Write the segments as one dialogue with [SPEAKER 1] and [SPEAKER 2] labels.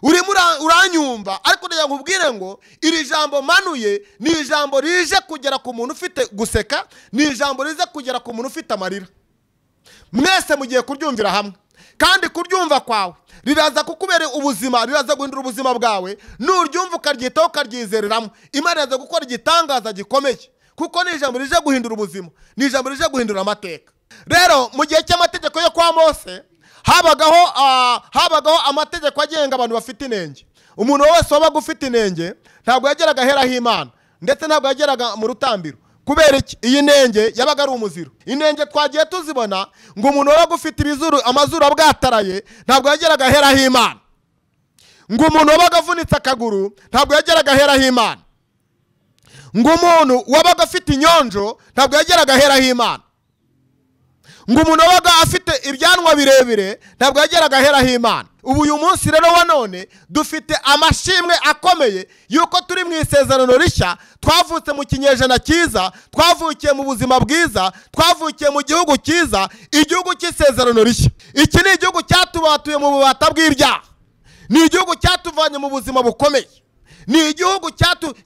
[SPEAKER 1] urimo uranyumva, ariko ndagira nkubwire ngo iri jambo manuye ni ijambo rije kugera ku muntu ufite guseka, ni ijambo rije kugera ku muntu ufite amarira. Mwese mugiye kuryumvira hamwe, kandi kuryumva kwawe riraza kukubera ubuzima, riraza guhindura ubuzima bwawe. Nuryumva ukaryitaho ukaryizereramo, Imana iraza gukora igitangaza gikomeye, kuko ni ijambo rije guhindura ubuzima, ni ijambo rije guhindura amateka. Rero mu gihe cy'amategeko yo kwa Mose habagaho amategeko agenga abantu bafite inenge. Umuntu wese wabaga ufite inenge ntabwo yageraga aheraho Imana, ndetse ntabwo yageraga mu rutambiro. Kubera iki? Iyi nenge yabaga ari umuziro. Inenge twagiye tuzibona ngo umuntu wabaga ufite amazuru abwataraye ntabwo yageraga aheraho Imana. Ngo umuntu wabaga avunitse akaguru ntabwo yageraga aheraho Imana. Ngo umuntu wabaga afite inyonjo ntabwo yageraga aheraho Imana. Ngo umuntu wabaga afite ibyanwa birebire ntabwo yageraga aheraho Imana. Ubu uyu munsi rero wa none dufite amashimwe akomeye yuko turi mu isezerano rishya, twavutse mu kinyejana cyiza, twavukiye mu buzima bwiza, twavukiye mu gihugu cyiza, igihugu cy'isezerano rishya. Iki ni igihugu cyatubatuye mu bubata bw'ibyaha, ni igihugu cyatuvanye mu buzima bukomeye, ni igihugu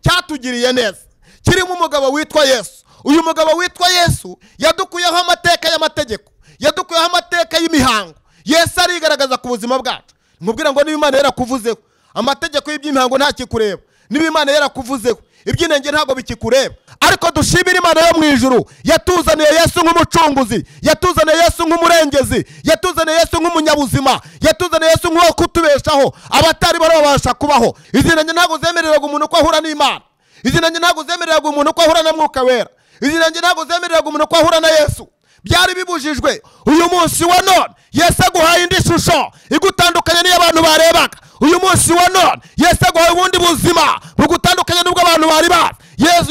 [SPEAKER 1] cyatugiriye neza, kirimo umugabo witwa Yesu. Uyu mugabo witwa Yesu yadukuyeho amateka y'amategeko, yadukuyeho amateka y'imihango. Yesu arigaragaza ku buzima bwacu. Nkubwira ngo niba Imana yarakuvuzeho, amategeko y'iby'imihango nta kikureba. Niba Imana yarakuvuzeho, iby'inenge ntabwo bikikureba. Ariko dushimira Imana yo mu ijuru yatuzaniye Yesu nk'umucunguzi, yatuzaniye Yesu nk'umurengezi, yatuzaniye Yesu nk'umunyabuzima, yatuzaniye Yesu nk'uwo kutubeshaho abatari barabasha kubaho. Izi nenge ntabwo zemereraga umuntu ko ahura n'Imana. Izi nenge ntabwo zemereraga umuntu ko ahura na Mwuka Wera. Izi nenge ntabwo zemereraga umuntu ko ahura na Yesu. Byari bibujijwe. Uyu munsi wa none Yesu aguhaye indi shusho igutandukanye n'iy'abantu barebaga. Uyu munsi wa none Yesu aguhaye ubundi buzima bugutandukanye n'ubwo abantu bari bazi.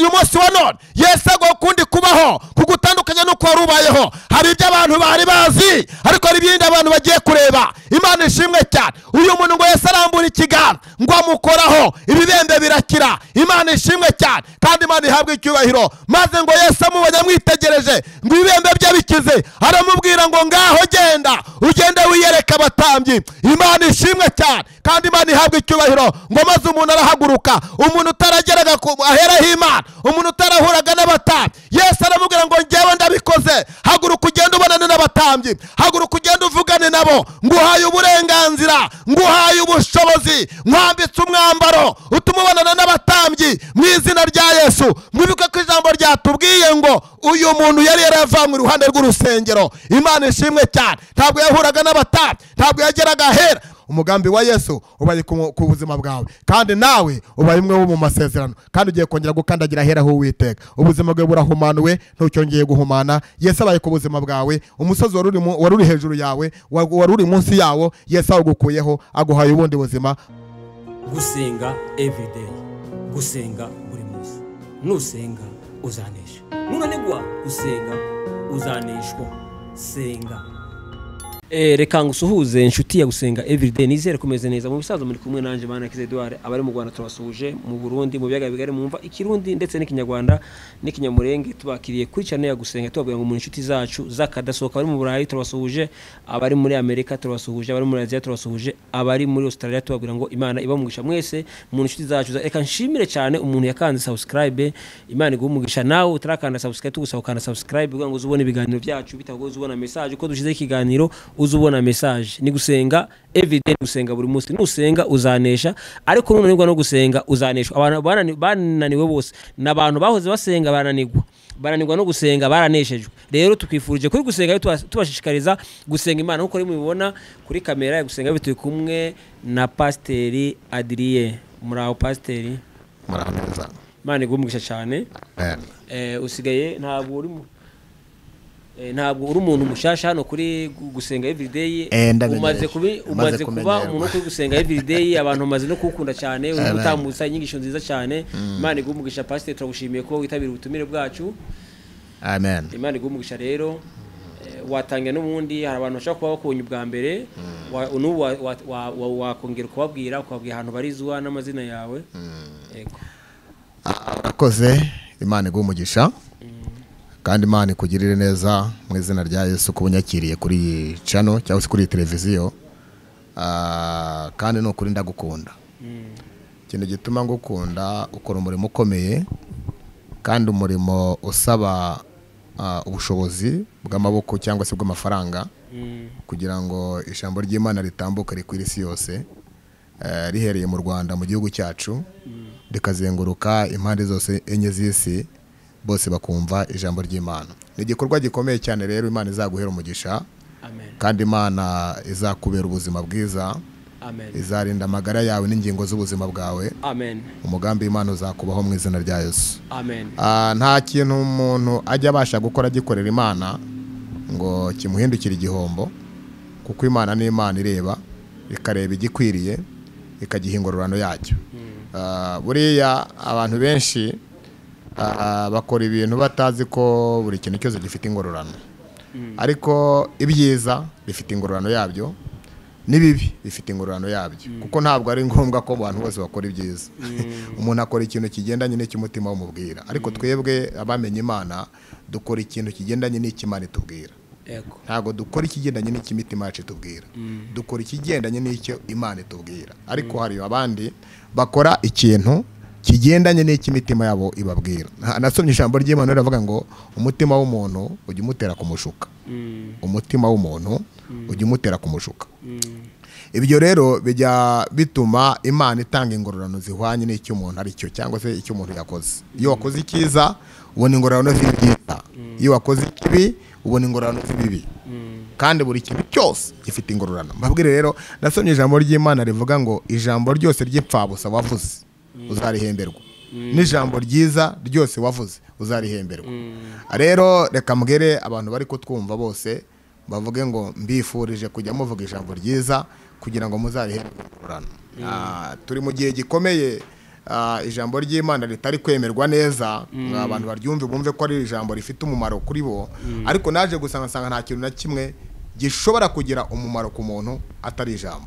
[SPEAKER 1] Uyu munsi wa none Yesu aguhaye ukundi kubaho kugutandukanye n'uko wari ubayeho. Hari ibyo abantu bari bazi, ariko hari ibindi abantu bagiye kureba. Imana ishimwe cyane. Uyu muntu ngo Yesu arambura ikiganza ngo amukoraho, ibibembe birakira. Imana ishimwe cyane, kandi Imana ihabwa icyubahiro. Maze ngo Yesu amubonye amwitegereje ngo ibibembe bye bikize, aramubwira ngo ngaho genda, ugende wiyereka abatambyi. Imana ishimwe cyane, kandi Imana ihabwa icyubahiro. Ngo maze umuntu arahaguruka, umuntu utarageraga aheraho Imana, umuntu utarahuraga n'abatambyi. Yesu aramubwira ngo njyewe ndabikoze, haguruka ugende ubonane n'abatambyi, haguruka ugende uvugane nabo. Nguhaye uburenganzira, nguhaye ubushobozi, nkwambitse umwambaro utuma ubonana n'abatambyi mu izina rya Yesu. Mwibuke ko ijambo ryatubwiye ngo uyu muntu yari yaravanywe iruhande rw'urusengero. Imana ishimwe cyane, ntabwo yahuraga n'abatambyi, ntabwo yageraga ahera. Umugambi wa Yesu ubaye ku buzima bwawe, kandi nawe ubaye umwe wo mu masezerano, kandi ugiye kongera gukandagira ahera ho Uwiteka. Ubuzima bwawe burahumanuwe, ntucyongeye guhumana. Yesu abaye ku buzima bwawe. Umusozi wari uri hejuru yawe, wari uri munsi yawo, Yesu awugukuyeho, aguhaye ubundi buzima.
[SPEAKER 2] Gusenga everyday, gusenga buri munsi. Nusenga uzanesha, nunanigwa gusenga uzaneshwa. Senga. Reka ngusuhuze inshuti ya Gusenga everyday, nizere kumeze neza. Mu bisazo muri kumwe nanje Manirakiza Edouard, abari mu Rwanda turabasuhuje, mu Burundi mu biyaga bigari mumva ikirundi ndetse n'ikinyarwanda n'ikinyamurenge. Tubakiriye kuri channel ya Gusenga, tubabwira ngo mu inshuti zacu zakadasohoka bari mu Burayi turabasuhuje, abari muri Amerika turabasuhuje, abari muri Aziya turabasuhuje, abari muri Australia tubabwira ngo Imana ibamugisha mwese mu inshuti zacu. Reka nshimire cyane umuntu yakanze subscribe, Imana igumugisha. Nawe utarakanda subscribe tugusaba subscribe kugira ngo uzubone ibiganiro byacu, bitagoze ubona message ko dushize ikiganiro uzubona message. Ni Gusenga everyday, gusenga buri munsi. Nusenga uzanesha, ariko nunanirwa no gusenga uzaneshwa. Abantu bananiwe bose n'abantu bahoze basenga bananirwa no gusenga baraneshejwe. Rero tukwifurije kuri Gusenga tubashishikariza gusenga Imana nkuko mubibona kuri kamera ya Gusenga. Turi kumwe na Pasiteri Adrien. Muraho Pasiteri?
[SPEAKER 1] Muraho.
[SPEAKER 2] Imana igumugisha cyane. Usigaye ntabwo uri umuntu mushasha hano kuri Gusenga everyday. Umaze kuba umuntu kuri Gusenga everyday, abantu bamaze no kukunda cyane, uri gutambutsa inyigisho nziza cyane. Imana igumugisha Pastor, turagushimiye ko witabira ubutumire bwacu.
[SPEAKER 1] Amen.
[SPEAKER 2] Imana igumugisha. Rero watangiye n'ubundi hari abantu bashaka kuba bakunye bwa mbere, n'ubu wakongera kubabwira ahantu barizwa n'amazina yawe. Yego.
[SPEAKER 1] Urakoze. Imana igumugisha, kandi Imana ikugirire neza mu izina rya Yesu kubunyakiriye kuri channel cyangwa se kuri televiziyo. kandi ni ukuri ndagukunda. Ikintu gituma ngukunda, ukora umurimo ukomeye kandi umurimo usaba ubushobozi bw'amaboko cyangwa se bw'amafaranga kugira ngo ijambo ry'Imana ritambuke rikwira isi yose, rihereye mu Rwanda mu gihugu cyacu rikazenguruka impande zose enye z'isi, bose bakumva ijambo ry'Imana. Ni igikorwa gikomeye cyane rero. Imana izaguhera umugisha kandi Imana izakubera ubuzima bwiza, izarinda amagara yawe n'ingingo z'ubuzima bwawe. Umugambi w'Imana uzakubaho mu izina rya Yesu. Nta kintu umuntu ajya abasha gukora agikorera Imana ngo kimuhindukire igihombo, kuko Imana ni Imana ireba, ikareba igikwiriye, ikagiha ingororano yacyo. Buriya abantu benshi bakora ibintu batazi ko buri kintu cyose gifite ingororano, ariko ibyiza bifite ingororano yabyo, n'ibibi bifite ingororano yabyo, kuko ntabwo ari ngombwa ko abantu bose bakora ibyiza. Umuntu akora ikintu kigendanye n'cy'umutima w'umubwira, ariko twebwe abamenye Imana dukora ikintu kigendanye n'Imana itubwira. Ntabwo dukora ikigendanye n'imitima yacu itubwira, dukora ikigendanye n'icyo Imana itubwira. Ariko hari abandi bakora ikintu kigendanye n'imitima yabo ibabwira. Nasomye ijambo ry'Imana riravuga ngo umutima w'umuntu ujya umutera kumushuka. Umutima w'umuntu ujya umutera kumushuka. Ibyo rero bijya bituma Imana itanga ingororano zihwanye n'icyo umuntu ari cyo, cyangwa se icyo umuntu yakoze. Iyo wakoze icyiza ubona ingororano z'ibyiza, iyo wakoze ikibi ubona ingororano z'ibibi, kandi buri kintu cyose gifite ingororano. Mbabwire rero, nasomye ijambo ry'Imana rivuga ngo ijambo ryose ry'ipfabusa wavuze uzarihemberwa, n'ijambo ryiza ryose wavuze uzarihemberwa. Rero reka mbwire abantu bari kutwumva bose bavuge ngo mbifurije kujya muvuga ijambo ryiza kugira ngo muzarihemberwe. Turi mu gihe gikomeye, ijambo ry'Imana ritari kwemerwa neza, abantu baryumve bumve ko ari ijambo rifite umumaro kuri bo, ariko naje gusanga nta kintu na kimwe gishobora kugira umumaro ku muntu atari ijambo.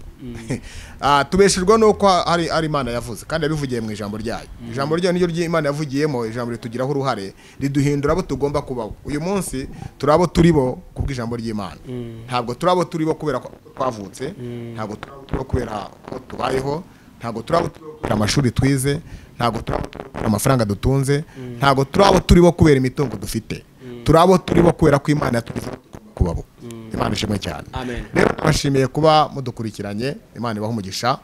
[SPEAKER 1] Tubeshejwe nuko ari Imana yavuze kandi yabivugiye mu ijambo ryayo. Ijambo ryayo niryo ry'Imana yavugiyemo, ijambo ritugiraho uruhare, riduhindura abo tugomba kubaho. Uyu munsi turabo turibo kubw'ijambo ry'Imana. Ntabwo turabo turibo kubera ko twavutse, ntabwo turabo kubera ko tubayeho, ntabwo turabo kubera amashuri twize, ntabwo turabo kubera amafaranga dutunze, ntabwo turabo turibo kubera imitungo dufite. Turabo turibo kubera ko Imana yatugize kubaho. Imana ishimwe cyane. Rero twashimiye kuba mudukurikiranye. Imana ibaho umugisha.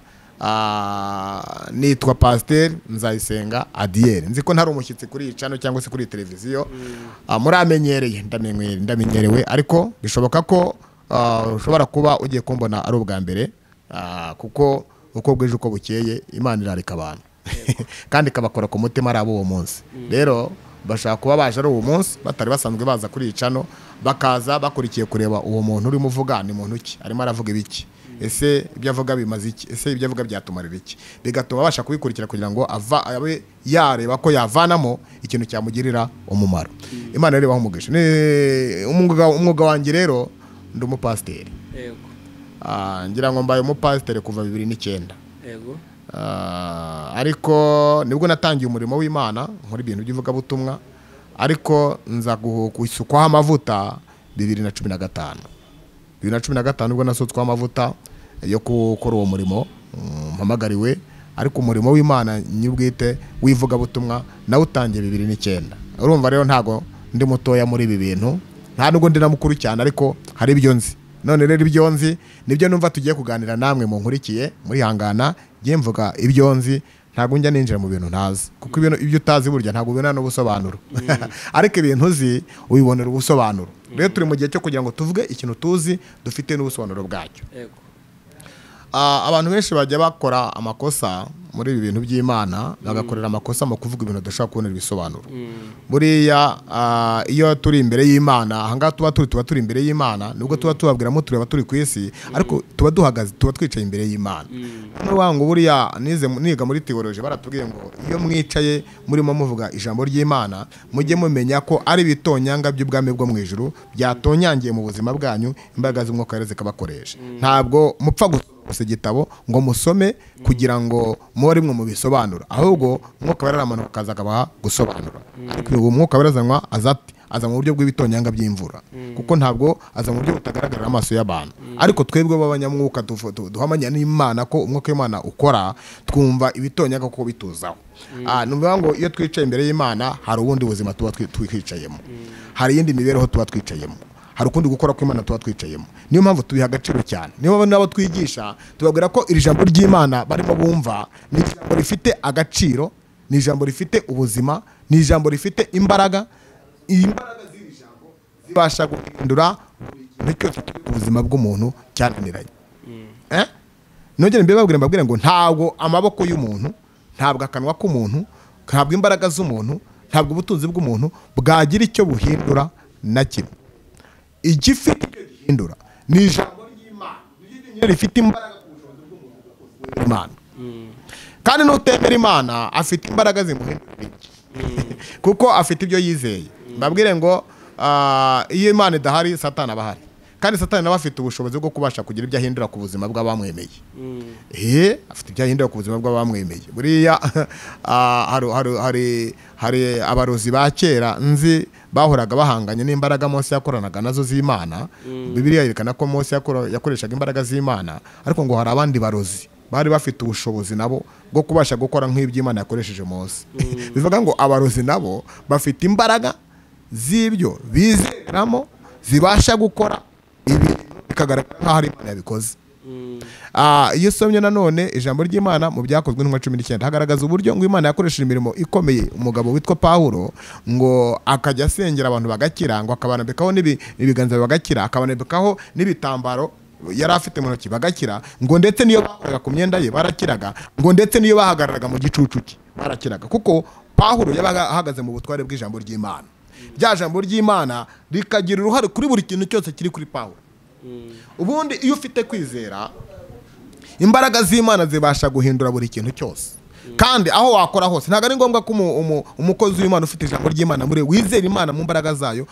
[SPEAKER 1] Nitwa Pasteur Nzayisenga Adiel. Nzi ko ntari umushyitsi kuri iyi channel cyangwa se kuri televiziyo. Muramenyereye, ndamenyerewe, ariko bishoboka ko ushobora kuba ugiye kumbona ari ubwa mbere, kuko uko bwije uko bukeye Imana irarika abantu kandi ikabakora ku mutima ari abo uwo munsi. Rero bashaka kuba baje ari uwo munsi batari basanzwe baza kuri iyi channel, bakaza bakurikiye kureba uwo muntu urimo uvuga ni muntu ki, arimo aravuga ibiki, ese ibyo avuga bimaze iki, ese ibyo avuga byatumarira iki, bigatuma babasha kubikurikira kugira ngo abe yareba ko yavanamo ikintu cyamugirira umumaro. Imana rero ibaho umugisha. Umwuga wanjye rero ndi umupasiteri. Ngira ngo mbaye umupasiteri kuva 2009. Ariko nibwo natangiye umurimo w'Imana nkora ibintu by'ivugabutumwa, ariko nza gusukwaho amavuta 2015. 2015 nibwo nasutswaho amavuta yo gukora uwo murimo mpamagariwe, ariko umurimo w'Imana nyubwite w'ivugabutumwa nawe utangiye 2009. Urumva rero ntago ndi mutoya muri ibi bintu, nta nubwo ndi na mukuru cyane, ariko hari ibyo nzi. None rero ibyo nzi nibyo numva tugiye kuganira namwe mu nkurikiye, muri hangana ngiye mvuga ibyo nzi, ntago njya ninjira mu bintu ntazi, kuko ibyo utazi burya ntago ubona n'ubusobanuro. Ariko ibintu uzi ubibonera ubusobanuro. Rero turi mu gihe cyo kugira ngo tuvuge ikintu tuzi dufite n'ubusobanuro bwacyo. Abantu benshi bajya bakora amakosa muri ibi bintu by'Imana, bagakorera amakosa mu kuvuga ibintu badashaka kubonera ibisobanuro. Buriya iyo turi imbere y'Imana, ahangaha tuba turi imbere y'Imana, nubwo tuba tubabwiramo tureba turi ku isi, ariko tuba duhagaze, tuba twicaye imbere y'Imana. N'uwango buriya niga muri theology baratubwiye ngo iyo mwicaye murimo muvuga ijambo ry'Imana, mujye mumenya ko ari bitonyanga by'ubwami bwo mu ijuru byatonyangiye mu buzima bwanyu, imbaraga z'umwuka wera zikabakoresha. Ntabwo mupfa gusa igitabo ngo musome kugira ngo muri mwe mu bisobanura, ahubwo umwuka wera amanuka akaza akabaha gusobanura. Ariko uwo mwuka wera azanwa azati aza mu buryo bw'ibitonyanga by'imvura kuko ntabwo aza mu buryo butagaragarira amaso y'abantu ariko twebwe b'abanyamwuka duhamanya n'Imana ko umwuka w'Imana ukora twumva ibitonyanga kuko bituzaho numva ngo iyo twicaye imbere y'Imana hari ubundi buzima tuba twicayemo hari iyindi mibereho tuba twicayemo hari ukundi gukora kw'Imana tuba twicayemo niyo mpamvu tubiha agaciro cyane niyo nabo twigisha tubabwira ko iri jambo ry'Imana barimo bumva ni ijambo rifite agaciro ni ijambo rifite ubuzima ni ijambo rifite imbaraga imbaraga z'iri jambo zibasha guhindura buri kintu cyose ubuzima bw'umuntu cyananiranye nongere mbabwire ngo ntabwo amaboko y'umuntu ntabwo akanwa k'umuntu ntabwo imbaraga z'umuntu ntabwo ubutunzi bw'umuntu bwagira icyo buhindura na kimwe igifite icyo gihindura ni ijambo ry'Imana rifite imbaraga ku bushobozi bw'umuntu Imana kandi n'utemera Imana afite imbaraga zimuhindura kuko afite ibyo yizeye mbabwire ngo iyo Imana idahari Satani aba ahari kandi Satani nawe afite ubushobozi bwo kubasha kugira ibyo ahindura ku buzima bw'abamwemeye afite ibyo ahindura ku buzima bw'abamwemeye buriya hari abarozi ba kera nzi bahoraga bahanganye n'imbaraga Mose yakoranaga nazo z'Imana Bibiliya yerekana ko Mose yakoreshaga imbaraga z'Imana ariko ngo hari abandi barozi bari bafite ubushobozi nabo bwo kubasha gukora nk'iby'Imana yakoresheje Mose bivuga ngo abarozi nabo bafite imbaraga z'ibyo bizeramo zibasha gukora ibi bikagaragara nk'aho ari Imana yabikoze iyo usomye nanone ijambo ry'Imana mu byakozwe n'intumwa 19 hagaragaza uburyo ngo Imana yakoresheje imirimo ikomeye umugabo witwa Pawulo ngo akajya asengera abantu bagakira ngo akabanambikaho n'ibiganza bagakira akabanambikaho n'ibitambaro yari afite mu ntoki bagakira ngo ndetse niyo bakoraga ku myenda ye barakiraga ngo ndetse niyo bahagararaga mu gicucu cye barakiraga kuko Pawulo yabaga ahagaze mu butware bw'ijambo ry'Imana rya jambo ry'Imana rikagira uruhare kuri buri kintu cyose kiri kuri Pawulo ubundi iyo ufite kwizera imbaraga z'Imana zibasha guhindura buri kintu cyose kandi aho wakora hose ntabwo ari ngombwa ko umukozi w'Imana ufite ijambo ry'Imana muri wizera Imana mu mbaraga zayo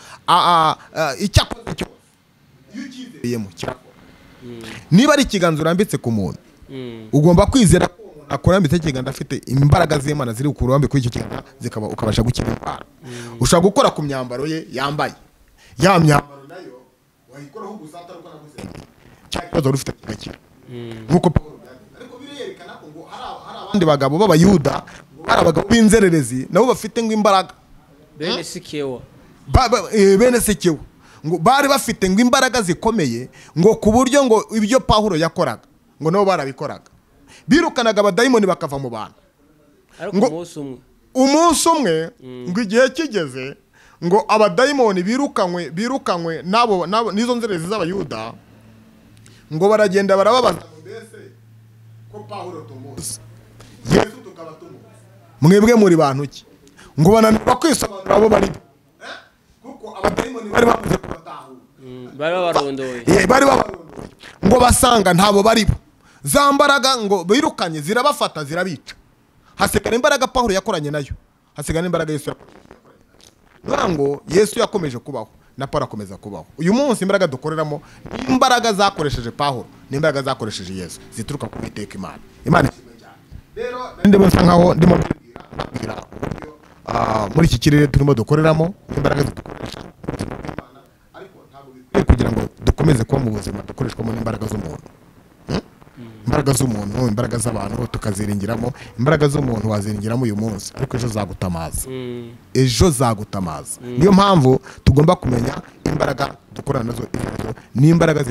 [SPEAKER 1] icyo akoze cyose iyo ukizeyemo kirakora niba ari ikiganza urambitse ku muntu ugomba kwizera ko umuntu akurambitse ikiganza afite imbaraga z'Imana ziri ku ruhande kuri icyo kiganza ukabasha gukira indwara ushobora gukora ku myambaro ye yambaye ya myambaro nayo wayikoraho gusa atari uko nagusengeye cyangwa ikibazo ufite kigakira nk'uko Pawulo ariko birerekana ko ngo hari abandi bagabo b'Abayuda hari abagabo b'inzererezi nabo bafite ngo imbaraga
[SPEAKER 2] bene Sikewa
[SPEAKER 1] ngo bari bafite ngo imbaraga zikomeye ngo ku buryo ngo ibyo Pawulo yakoraga ngo nabo barabikoraga birukanaga abadayimoni bakava mu bantu
[SPEAKER 2] ariko
[SPEAKER 1] umunsi umwe ngo igihe kigeze ngo abadayimoni birukanywe nabo nizo nzererezi z'Abayuda ngo baragenda barababaza mbese ko Pawulo tumuzi Yesu tukaba tumuzi mwebwe muri bantu ki ngo bananirwa kwisobanura abo bari kuko abadayimoni bari bamaze kubatahura bari babarondoye ngo basanga ntabo bari bo za mbaraga ngo birukanye zirabafata zirabica hasigara imbaraga Pawulo yakoranye nayo hasigara imbaraga Yesu yakoranye ngo Yesu yakomeje kubaho na Pawulo akomeza kubaho uyu munsi imbaraga dukoreramo imbaraga zakoresheje Pawulo n'imbaraga zakoresheje Yesu zituruka ku Uwiteka Imana ishimwe cyane rero ndimo nsa nkaho ndimo mbwira uburyo muri iki kirere turimo dukoreramo imbaraga zidukoresha ariko ntabwo bikwiye kugira ngo dukomeze kuba mu buzima dukoreshwamo n'imbaraga z'umuntu imbaraga z'umuntu imbaraga z'abantu tukaziringiramo imbaraga z'umuntu waziringiramo uyu munsi ariko ejo zagutamaza niyo mpamvu tugomba kumenya imbaraga dukorana nazo n'imbaraga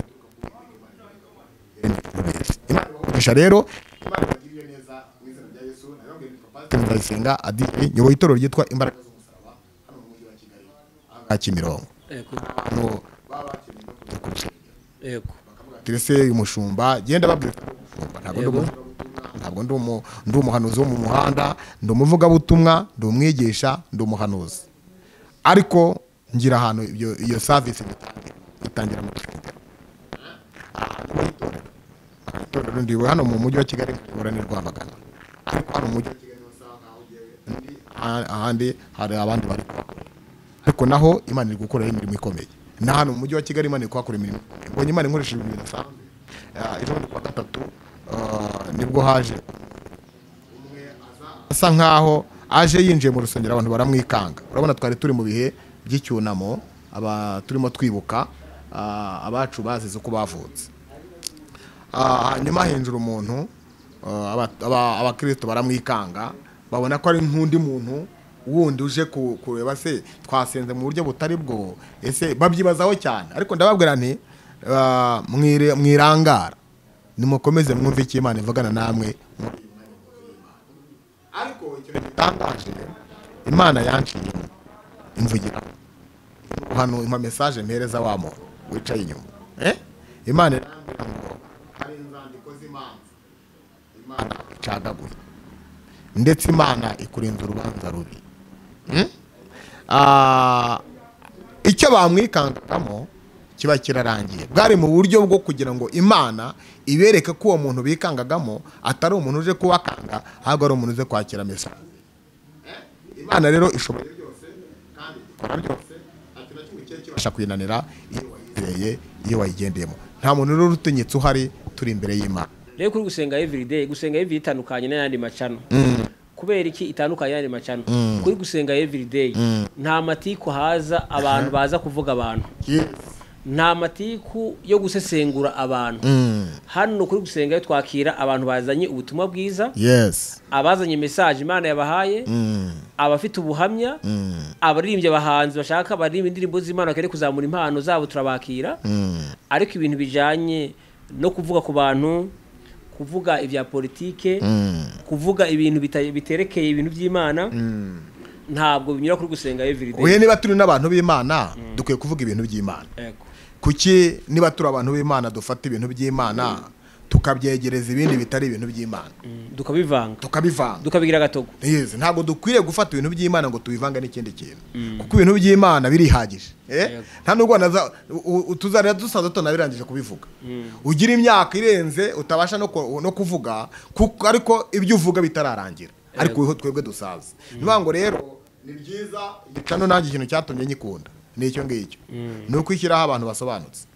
[SPEAKER 1] zituganisha rero Imana ibagirire neza mu izina rya Yesu Ndayisenga Adili nyoboye itorero ryitwa imbaraga z'umusaraba hano mu mujyi wa Kigali aha Kimironko hano baba bakeneye Tirese umushumba genda babwira ntabwo ndi umuhanuzi wo mu muhanda ndi umuvugabutumwa ndi umwigisha ndi umuhanuzi ariko ngira ahantu iyo service itangira mu itorero ndiwe hano mu mujyi wa Kigali ngorane Rwamagana ariko hano mu mujyi wa Kigali ahandi hari abandi bari ariko naho Imana iri gukora imirimo ikomeye na hano mu mujyi wa Kigali Imana iri gukora imirimo mbonye Imana inkoresha ibintu bidasanzwe ejo kwa gatatu nibwo haje umwe asa nkaho aje yinjiye mu rusengero abantu baramwikanga urabona twari turi mu bihe by'icyunamo turimo twibuka abacu bazize uko bavutse. Hanyuma hinjira umuntu, abakristo baramwikanga, babona ko ari nk'undi muntu wundi uje kureba se twasenze mu buryo butari bwo, ese babyibazaho cyane. Ariko ndababwira nti mwirangara, nimukomeze mwumve icyo Imana ivugana namwe. Ariko ikintu gitangaje, Imana yanciye imvugira hano impa message mpereza wa muntu wicaye inyuma. Imana irambwira ngo hari inzandiko z'imanza Imana icagaguye, ndetse Imana ikurinda urubanza rubi. Icyo bamwikangamo kiba kirarangiye. Bwari mu buryo bwo kugira ngo Imana ibereke ko uwo muntu bikangagamo atari umuntu uje kubakanga, ahubwo ari umuntu uze kwakira message. Imana rero ishoboye byose kandi ikora byose, ati na kimwe kibasha kwinanira iyo wayizeye, iyo wayigendeyemo. Nta muntu rero utenyetse uhari, turi imbere y'Imana.
[SPEAKER 2] Rero kuri gusenga everyday, gusenga every itandukanye n'ayandi macano. Kubera iki itandukanye n'ayandi macano? Kuri gusenga everyday nta matiko haza abantu baza kuvuga abantu. Nta matiku yo gusesengura abantu. Hano kuri gusenga twakira abantu bazanye ubutumwa bwiza, abazanye message Imana yabahaye, abafite ubuhamya, abaririmbye abahanzi bashaka baririmba indirimbo z'Imana kare kuzamura impano zabo turabakira. Ariko ibintu bijanye no kuvuga ku bantu, kuvuga ibya politike, kuvuga ibintu biterekeye ibintu by'Imana, ntabwo binyura kuri gusenga everyday.
[SPEAKER 1] Oye, niba turi n'abantu b'Imana dukwiye kuvuga ibintu by'Imana. Kuki niba turi abantu b'Imana dufata ibintu by'Imana tukabyegereza ibindi bitari ibintu by'Imana, tukabivanga
[SPEAKER 2] tukabigira gatogo?
[SPEAKER 1] Ntabwo dukwiriye gufata ibintu by'Imana ngo tubivanga n'ikindi kintu, kuko ibintu by'Imana birihagije. Nta nubwo tuzarira dusaza tunabirangije kubivuga. Ugira imyaka irenze utabasha no kuvuga, ariko ibyo uvuga bitararangira, ariko twebwe dusaza. Niba ngo rero ni byiza gicano, nanjye ikintu cyatumye nyikunda nicyo ngicyo, ni ukwishyiraho abantu basobanutse.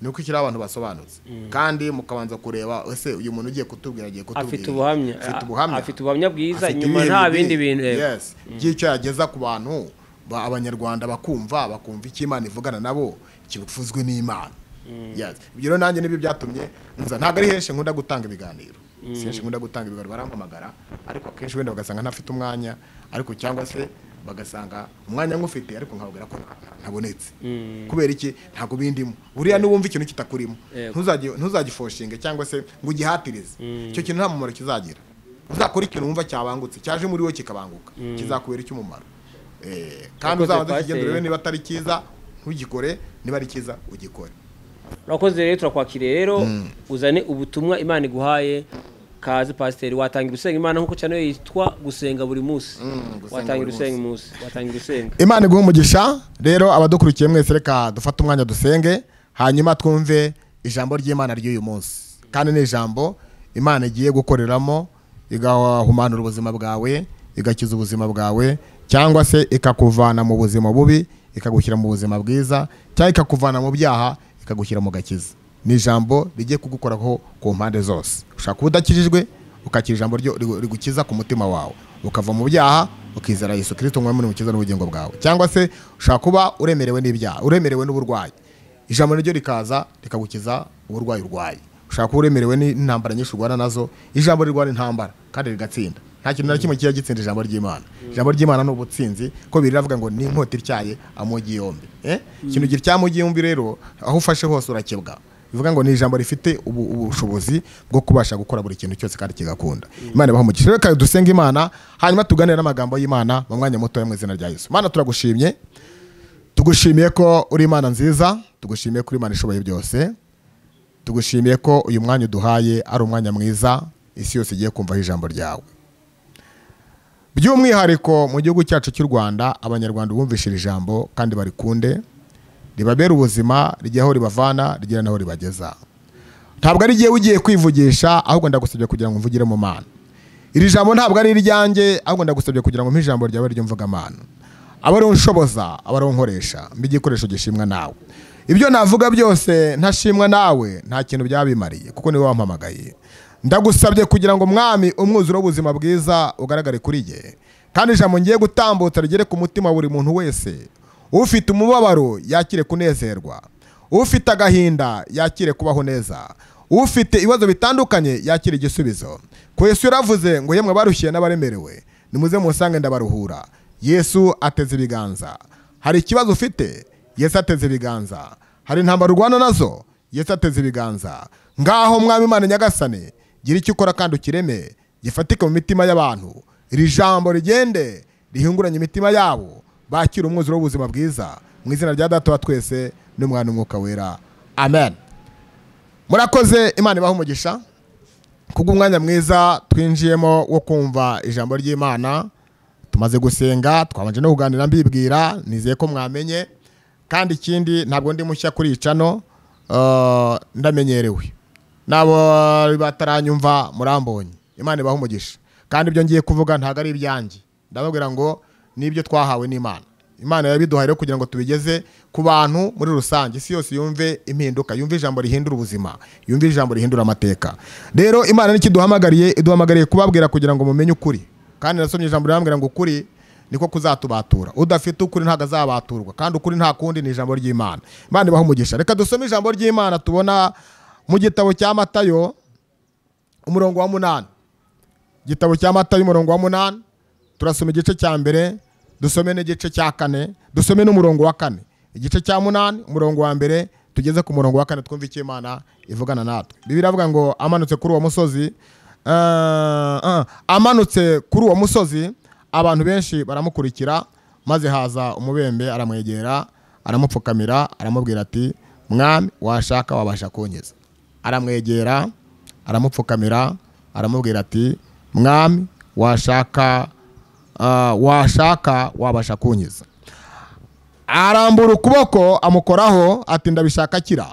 [SPEAKER 1] Ni ukwishyiraho abantu basobanutse, kandi mukabanza kureba ese uyu muntu ugiye kutubwira
[SPEAKER 2] afite ubuhamya bwiza, inyuma nta bindi bintu
[SPEAKER 1] by'icyo yageza ku bantu abanyarwanda bakumva icyo Imana ivugana nabo kivuzwe n'Imana. Ibyo rero nanjye nibyo byatumye nza. Ntabwo ari henshi nkunda gutanga ibiganiro, barampamagara, ariko akenshi wenda bagasanga ntafite umwanya, ariko cyangwa se bagasanga umwanya ngufite ariko nkabwira ko ntabonetse. Kubera iki? Ntago bindimo. Buriya niwumva ikintu kitakurimo ntuzagifoshinge cyangwa se ngo ugihatirize. Icyo kintu nta mumaro kizagira. Uzakora ikintu wumva cyabangutse, cyaje muri we kikabanguka, kizakubera icy'umumaro. Kandi uzabanza kigendere, niba atari cyiza ntugikore, niba ari cyiza ugikore.
[SPEAKER 2] Urakoze rero, turakwakiriye rero, uzane ubutumwa Imana iguhaye. Kazi pasiteri, watangira usenga Imana nkuko cyane yitwa gusenga buri munsi. Watangira usenga Imana iguha umugisha. Rero abadukurikiye mwese, reka dufate umwanya dusenge, hanyuma twumve ijambo ry'Imana ry'uyu munsi. Kandi ni ijambo Imana igiye gukoreramo, igahumanura ubuzima bwawe, igakiza ubuzima bwawe, cyangwa se ikakuvana mu buzima bubi ikagushyira mu buzima bwiza, cyangwa ikakuvana mu byaha ikagushyira mu gakiza. Ni ijambo rigiye kugukoraho ku mpande zose. Ushaka kuba udakijijwe, ukakira ijambo rigukiza ku mutima wawe, ukava mu byaha, ukizera Yesu Kristo nk'umwami n'umukiza n'ubugingo bwawe. Cyangwa se ushaka kuba uremerewe n'ibyaha, uremerewe n'uburwayi, ijambo ryo rikaza rikagukiza uburwayi urwaye. Ushaka kuba uremerewe n'intambara nyinshi urwana nazo, ijambo rirwana intambara kandi rigatsinda. Nta kintu na kimwe kiya gitsinda ijambo ry'Imana. Ijambo ry'Imana ni ubutsinzi, ko biravuga ngo ni inkota ityaye amugi yombi. Ikintu gityamugi yombi rero, aho ufashe hose urakebwa. Bivuga ngo ni ijambo rifite ubushobozi bwo kubasha gukora buri kintu cyose kandi kigakunda. Imana ibaho umugisha. Reka dusenga Imana, hanyuma tuganire n'amagambo y'Imana mu mwanya muto mu izina rya Yesu. Imana turagushimye, tugushimiye ko uri Imana nziza, tugushimiye ko uri Imana ishoboye byose, tugushimiye ko uyu mwanya uduhaye ari umwanya mwiza, isi yose igiye kumvaho ijambo ryawe. By'umwihariko mu gihugu cyacu cy'u Rwanda, abanyarwanda bumvishije ijambo kandi barikunde, ribabera ubuzima, rijyaho ribavana, rigira naho ribageza. Ntabwo ari giye ugiye kwivugisha, ahubwo ndagusabye kugira ngo mvugire mu Mana. Iri jambo ntabwo ari iryanjye, ahubwo ndagusabye kugira ngo mpijambo ryawe ryo mvuga Mana. Abari unshoboza, abari unkoresha, mbigikoresho gishimwa nawe. Ibyo navuga byose ntashimwa nawe, nta kintu byabimariye, kuko niwe wampamagaye. Ndagusabye kugira ngo mwami umwuzuro w'ubuzima bwiza ugaragare kuri ye, kandi ijambo ngiye gutambutsa rigere ku mutima buri muntu wese,
[SPEAKER 1] ufite umubabaro yakire kunezerwa, ufite agahinda yakire kubaho neza, ufite ibibazo bitandukanye yakire igisubizo. Ko Yesu yaravuze ngo yemwe barushye n'abaremerewe nimuze musange ndabaruhura. Yesu ateze ibiganza. Hari ikibazo ufite, Yesu ateze ibiganza. Hari intambara urwana nazo, Yesu ateze ibiganza. Ngaho Mwami Imana Nyagasani, gira icyo ukora kandi ukireme gifatika mu mitima y'abantu. Iri jambo rigende rihinguranye imitima yabo, bakira umwuzuro w'ubuzima bwiza mu izina rya Data wa twese n'Umwana n'Umwuka wera. Amen. Murakoze, Imana ibahe umugisha kubw'umwanya mwiza twinjiyemo wo kumva ijambo ry'Imana. Tumaze gusenga, twabanje no kuganira mbibwira, nizeye ko mwamenye, kandi ikindi ntabwo ndi mushya kuri icano, ndamenyerewe. Nabo bataranyumva murambonye. Imana ibahe umugisha. Kandi ibyo ngiye kuvuga ntago ari ibyanjye, ndababwira ngo nibyo twahawe n'Imana. Imana yabiduhaye rero kugira ngo tubigeze ku bantu muri rusange, isi yose yumve impinduka, yumve ijambo rihindura ubuzima, yumve ijambo rihindura amateka. Rero Imana nikiduhamagariye, iduhamagariye kubabwira kugira ngo mumenye ukuri. Kandi nasomye ijambo rirambwira ngo ukuri niko kuzatubatura. Udafite ukuri ntago azabaturwa, kandi ukuri nta kundi ni ijambo ry'Imana. Imana ibahe umugisha. Reka dusome ijambo ry'Imana tubona mu gitabo cya Matayo umurongo wa 8. Gitabo cya Matayo umurongo wa 8, turasoma igice cya mbere, dusome n'igice cya 4, dusome n'umurongo wa 4. Igice cya 8 umurongo wa mbere tugeze ku murongo wa 4, twumve icyo Imana ivugana natwe. Bibiliya iravuga ngo amanutse kuri uwo musozi, amanutse kuri uwo musozi abantu benshi baramukurikira, maze haza umubembe aramwegera, aramupfukamira, aramubwira ati Mwami washaka wabasha kunkiza. Aramwegera, aramupfukamira, aramubwira ati Mwami washaka wabasha kunkiza. Arambura ukuboko amukoraho ati ndabishaka kira.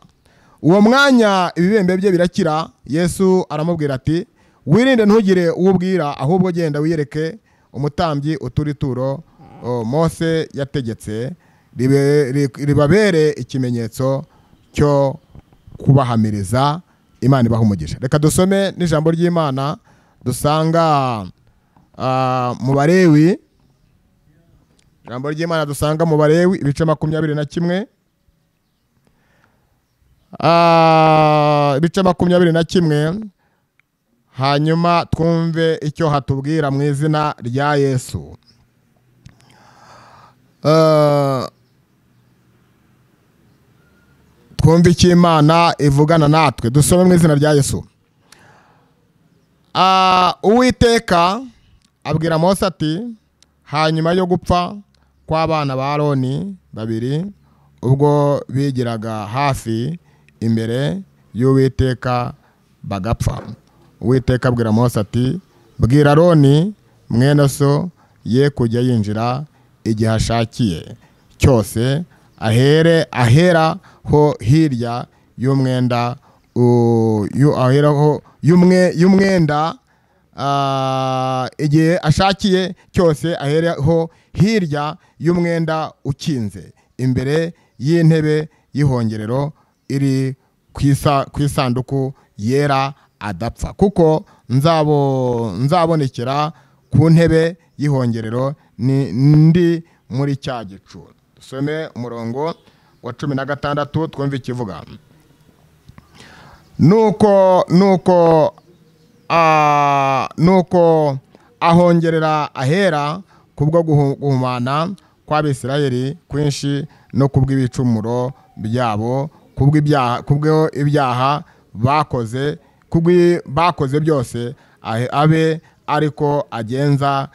[SPEAKER 1] Uwo mwanya ibibembe bye birakira. Yesu aramubwira ati wirinde ntugire uwubwira, ahubwo genda wiyereke umutambyi uturituro Mose yategetse, ribabere ikimenyetso cyo kubahamiriza. Imana ibahe umugisha. Reka dusome n'ijambo ry'Imana dusanga mu Balewi. Ijambo ry'Imana dusanga mu Balewi ibice 21, ibice 21, hanyuma twumve icyo hatubwira mu izina rya Yesu. Twumve icyo Imana ivugana natwe, dusome mu izina rya Yesu. Uwiteka abwira Mose ati hanyuma yo gupfa kw'abana ba Aroni babiri, ubwo bigiraga hafi imbere y'Uwiteka bagapfa, Uwiteka abwira Mose ati bwira Aroni mwene so ye kujya yinjira igihe ashakiye cyose, ahera ho hirya y'umwenda, y'umwenda igihe ashakiye cyose, ahereho hirya y'umwenda ukinze imbere y'intebe y'ihongerero iri ku isanduku yera, adapfa, kuko nzabonekera ku ntebe y'ihongerero ndi muri cya gicu. Dusome umurongo wa 16, twumve ikivuga. Nuko ahongerera ahera kubwo guhumana kw'Abisirayeli kwinshi no kubw'ibicumuro byabo, kubwo ibyaha bakoze byose, abe ariko agenza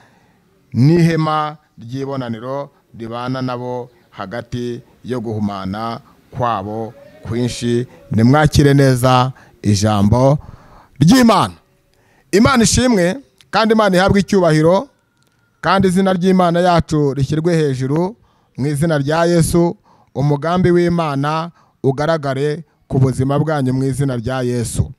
[SPEAKER 1] n'ihema ry'ibonaniro ribana nabo hagati yo guhumana kwabo kwinshi. Nimwakire neza ijambo ry'Imana. Imana ishimwe kandi Imana ihabwe icyubahiro, kandi izina ry'Imana yacu rishyirwe hejuru mu izina rya Yesu. Umugambi w'Imana ugaragare ku buzima bwanyu mu izina rya Yesu.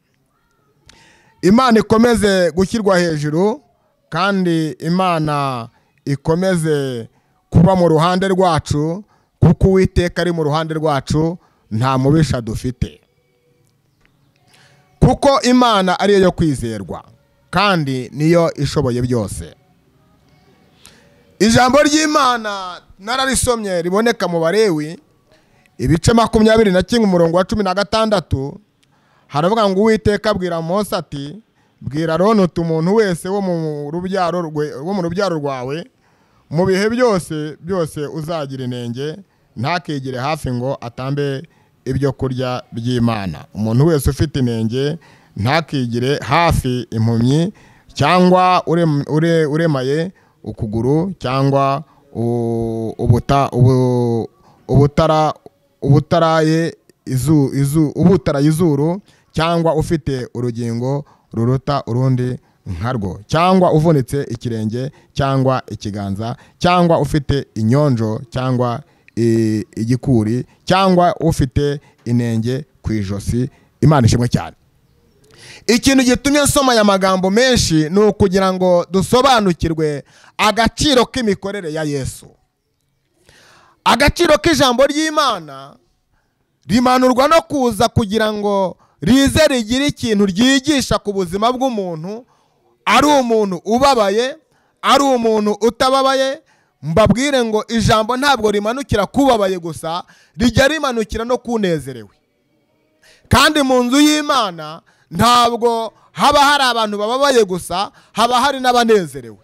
[SPEAKER 1] Imana ikomeze gushyirwa hejuru, kandi Imana ikomeze kuba mu ruhande rwacu, kuko Uwiteka ari mu ruhande rwacu, nta mubisha dufite, kuko Imana ariyo yo kwizerwa kandi niyo ishoboye byose. Ijambo ry'Imana nararisomye riboneka mu Balewi ibice 21 umurongo wa 16 haravuga ngo Uwiteka abwira Mose ati bwira Aroni umuntu wese wo mu rubyaro rwawe mu bihe byose uzagira inenge ntakigire hafi ngo atambe ibyo kurya by'Imana. Umuntu wese ufite inenge ntakigire hafi impumyi cyangwa uremaye ukuguru cyangwa ubutaraye izuru cyangwa ufite urugingo ruruta urundi nkarwo cyangwa uvunitse ikirenge cyangwa ikiganza cyangwa ufite inyonjo cyangwa igikuri cyangwa ufite inenge ku ijosi. Imana ishimwe cyane. Ikintu gitumye nsoma aya magambo menshi ni ukugira ngo dusobanukirwe agaciro k'imikorere ya Yesu. Agaciro k'ijambo ry'Imana rimanurwa no kuza kugira ngo rize rigire ikintu ryigisha ku buzima bw'umuntu, ari umuntu ubabaye, ari umuntu utababaye. Mbabwire ngo ijambo ntabwo rimanukira kubabaye gusa, rijya rimanukira no kunezerewe. Kandi mu nzu y'Imana ntabwo haba hari abantu bababaye gusa, haba hari n'abanezerewe.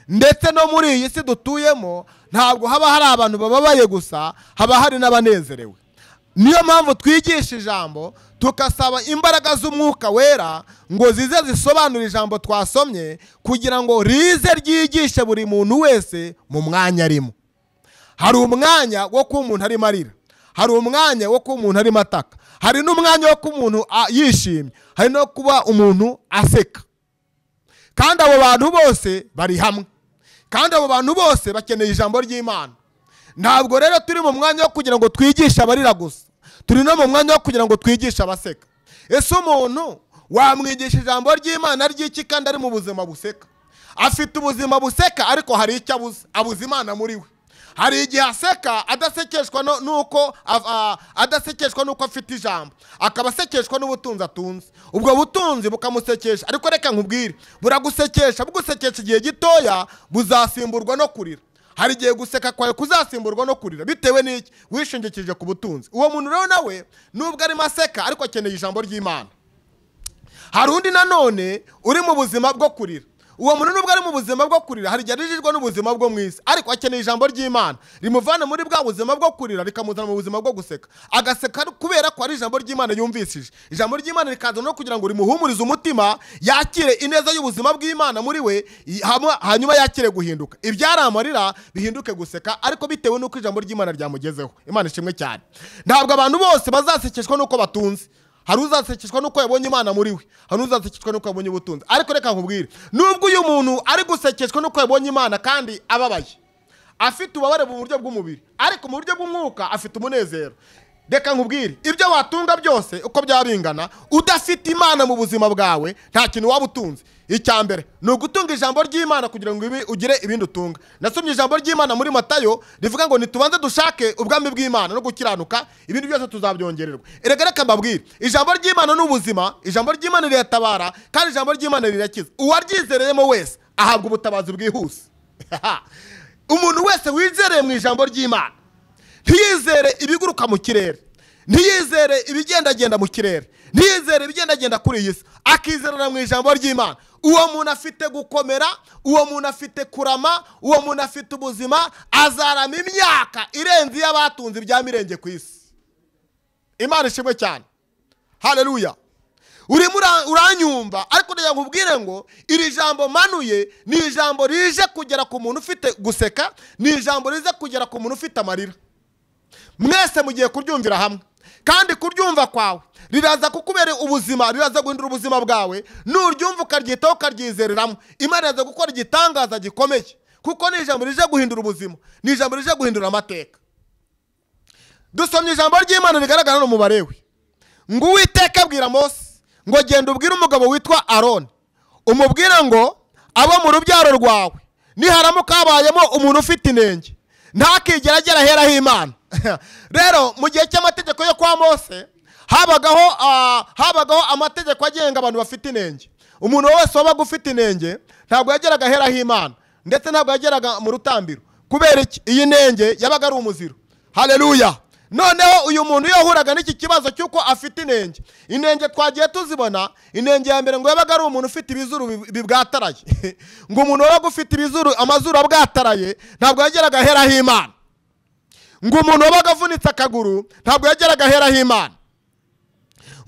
[SPEAKER 1] Ndetse no muri iyi si dutuyemo ntabwo haba hari abantu bababaye gusa, haba hari n'abanezerewe. Niyo mpamvu twigisha ijambo tukasaba imbaraga z'Umwuka Wera ngo zize zisobanura ijambo twasomye kugira ngo rize ryigishe buri muntu wese mu mwanya arimo. Hari umwanya wo kuba umuntu arimo arira, hari umwanya wo kuba umuntu arimo ataka, hari n'umwanya wo kuba umuntu yishimye, hari no kuba umuntu aseka. Kandi abo bantu bose bari hamwe, kandi abo bantu bose bakeneye ijambo ry'Imana. Ntabwo rero turi mu mwanya wo kugira ngo twigishe abarira gusa, turi no mu mwanya wo kugira ngo twigishe abaseka. Ese umuntu wamwigisha ijambo ry'Imana ry'iki kandi ari mu buzima buseka? Afite ubuzima buseka ariko hari icyo abuze Imana muri we. Hari igihe aseka adasekeshwa nuko afite ijambo, akaba asekeshwa n'ubutunzi atunze. Ubwo butunzi bukamusekesha, ariko reka nkubwire, buragusekesha, bugusekesha igihe gitoya buzasimburwa no kurira. Hari igihe guseka kwawe kuzasimburwa no kurira bitewe n'iki wishingikirije ku butunzi. Uwo muntu rero nawe nubwo arimo aseka ariko akeneye ijambo ry'Imana. Hari undi nanone uri mu buzima bwo kurira. Uwo muntu nubwo ari mu buzima bwo kurira, hari igihe arijijwe n'ubuzima bwo mwisi, ariko akeneye ijambo ry'Imana rimuvana muri bwa buzima bwo kurira rikamuzana mu buzima bwo guseka. Agaseka kubera ko ari ijambo ry'Imana yumvishije. Ijambo ry'Imana rikaza no kugira ngo rimuhumurize umutima, yakire ineza y'ubuzima bw'Imana muri we, hanyuma yakire guhinduka. Ibyari amarira bihinduke guseka, ariko bitewe n'uko ijambo ry'Imana ryamugezeho. Imana ishimwe cyane. Ntabwo abantu bose bazasekeshwa n'uko batunze. Hari uzasekeshwa nuko yabonye Imana muri we, hari uzasekeshwa nuko yabonye ubutunzi. Ariko reka nkubwire, nubwo uyu muntu ari gusekeshwa nuko yabonye Imana kandi ababaye, afite ubabare mu buryo bw'umubiri, ariko mu buryo bw'umwuka afite umunezero. Reka nkubwire, ibyo watunga byose uko byabingana, udafite Imana mu buzima bwawe nta kintu waba utunze. Icya mbere ni ugutunga ijambo ry'Imana kugira ngo ugire ibindi utunga. Nasomye ijambo ry'Imana muri Matayo rivuga ngo nitubanze dushake ubwami bw'Imana no gukiranuka, ibindi byose tuzabyongererwa. Reka mbabwire, ijambo ry'Imana n'ubuzima, ijambo ry'Imana riratabara kandi ijambo ry'Imana rirakiza. Uwaryizereyemo wese ahabwa ubutabazi bwihuse. Umuntu wese wizereye mu ijambo ry'Imana, ntiyizere ibiguruka mu kirere, ntiyizere ibigendagenda mu kirere, ntiyizere ibigendagenda kuri iyi si, akizerera mu ijambo ry'Imana, uwo muntu afite gukomera, uwo muntu afite kurama, uwo muntu afite ubuzima, azarama imyaka irenze y'abatunze ibya mirenge ku isi. Imana ishimwe cyane. Haleluya. Urimo uranyumva, ariko ndagira nkubwire ngo iri jambo manuye ni ijambo rije kugera ku muntu ufite guseka, ni ijambo rize kugera ku muntu ufite amarira. Mwese mugiye kuryumvira hamwe, kandi kuryumva kwawe riraza kukubera ubuzima, riraza guhindura ubuzima bwawe. Nuryumva ukaryitaho ukaryizereramo, Imana iraza gukora igitangaza gikomeye, kuko ni ijambo rije guhindura ubuzima, ni ijambo rije guhindura amateka. Dusomye ijambo ry'Imana rigaragara no mu Balewi ngo Uwiteka abwira Mose ngo genda ubwire umugabo witwa Aroni, umubwire ngo abo mu rubyaro rwawe niharamuka habayemo umuntu ufite inenge ntakigera agera ahera h'Imana. Rero mu gihe cy'amategeko yo kwa Mose habagaho amategeko agenga abantu bafite inenge. Umuntu wese wabaga ufite inenge ntabwo yageraga ahera h'Imana, ndetse ntabwo yageraga mu rutambiro, kubera iki? Iyi nenge yabaga ari umuziro. Haleluya. Noneho uyu muntu yahuraga n'iki kibazo cy'uko afite inenge. Inenge twagiye tuzibona. Inenge ya mbere ngo yabaga ari umuntu ufite ibizuru bibwataraye. Ngo umuntu wabaga ufite ibizuru, amazuru abwataraye, ntabwo yageraga aheraho Imana. Ngo umuntu wabaga avunitse akaguru ntabwo yageraga aheraho Imana.